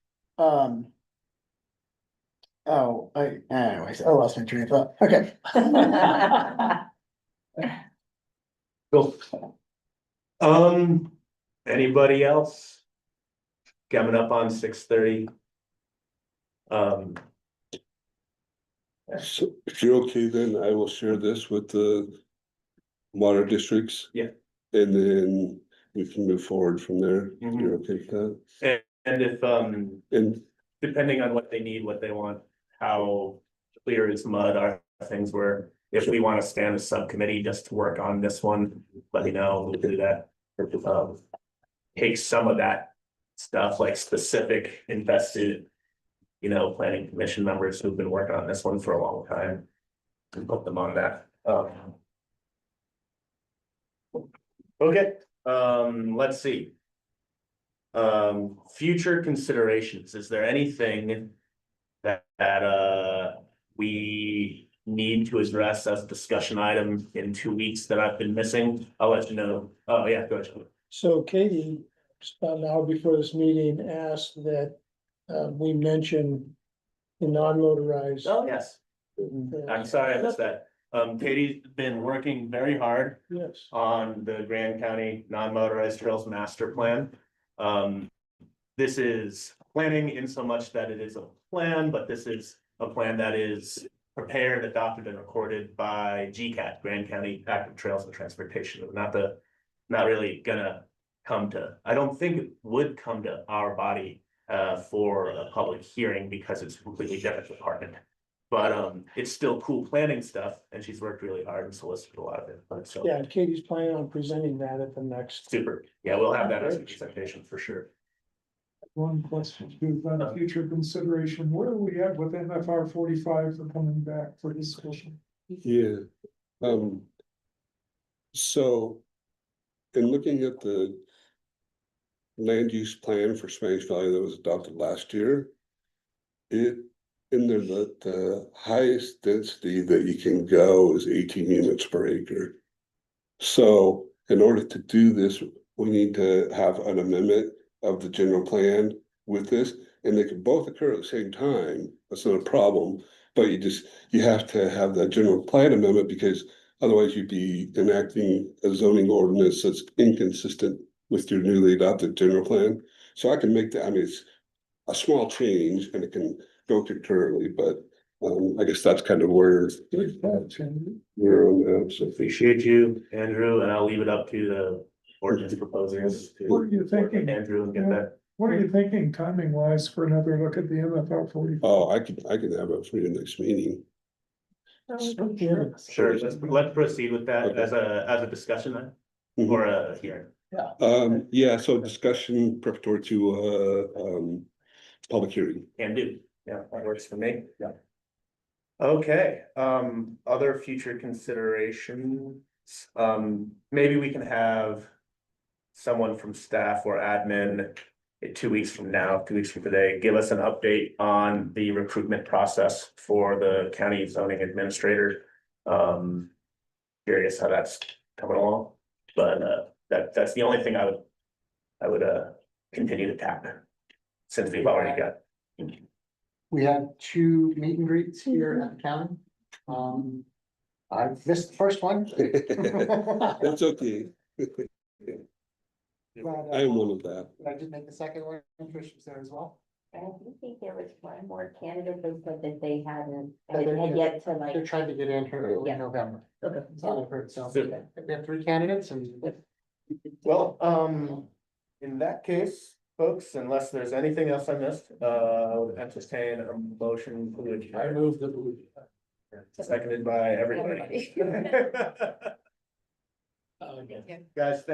anyways, I lost my train of thought. Okay. Cool. Anybody else? Coming up on 6:30. So if you're okay, then I will share this with the water districts. Yeah. And then we can move forward from there. If Mhm. You're okay with that? And if, And depending on what they need, what they want, how clear is mud are things where, if we want to stand a subcommittee just to work on this one, let me know, we'll do that. Take some of that stuff, like specific invested, planning commission members who've been working on this one for a long time, and put them on that. Okay, let's see. Future considerations, is there anything that we need to address as a discussion item in 2 weeks that I've been missing? I'll let you know. Oh, yeah, go ahead. So Katie, about an hour before this meeting, asked that we mention the non-motorized. Oh, yes. I'm sorry I missed that. Katie's been working very hard Yes. on the Grand County Non-Motorized Trails Master Plan. This is planning in so much that it is a plan, but this is a plan that is prepared, adopted, and recorded by GCAT, Grand County Active Trails and Transportation. Not really gonna come to, I don't think it would come to our body for a public hearing because it's a completely different department. But it's still cool planning stuff, and she's worked really hard and solicited a lot of it, so. Yeah, and Katie's planning on presenting that at the next. Super, yeah, we'll have that as a presentation for sure. One question, too, about future consideration, where are we at with MFR 45 for coming back for discussion? yeah, so in looking at the land use plan for Spanish Valley that was adopted last year, in there, the highest density that you can go is 18 units per acre. So in order to do this, we need to have an amendment of the general plan with this, and they can both occur at the same time. That's not a problem, but you have to have that general plan amendment, because otherwise you'd be enacting a zoning ordinance that's inconsistent with your newly adopted general plan. So I can make that, I mean, it's a small change and it can go concurrently, but I guess that's kind of where we're on that. So Appreciate you, Andrew, and I'll leave it up to the ordinance proposers. to What are you work with thinking? Andrew and get that. What are you thinking timing wise for another look at the MFR 45? Oh, I can have it for your next meeting. Sure, let's proceed with that Okay. as a discussion then, Mhm. or a hearing. Yeah, so discussion preparatory to public hearing. Can do, yeah, that works for me, yeah. Okay, other future considerations, maybe we can have someone from staff or admin 2 weeks from now, 2 weeks from today, give us an update on the recruitment process for the county zoning administrator. Curious how that's coming along, but that's the only thing I would continue to tap, since we've already got. We have 2 meet and greets here at the county. I missed the first one. That's okay. But, I am one of that. Did I just make the second one? Trish was there as well. I think there was one more candidate, they said that they hadn't, That they're- had yet to They're like. trying to get in here early Yeah. November. Okay. That's all I've heard, so Super. we have 3 candidates and. Well, in that case, folks, unless there's anything else I missed, I would entertain a motion to adjourn. I move that. Seconded by everybody. Guys, thanks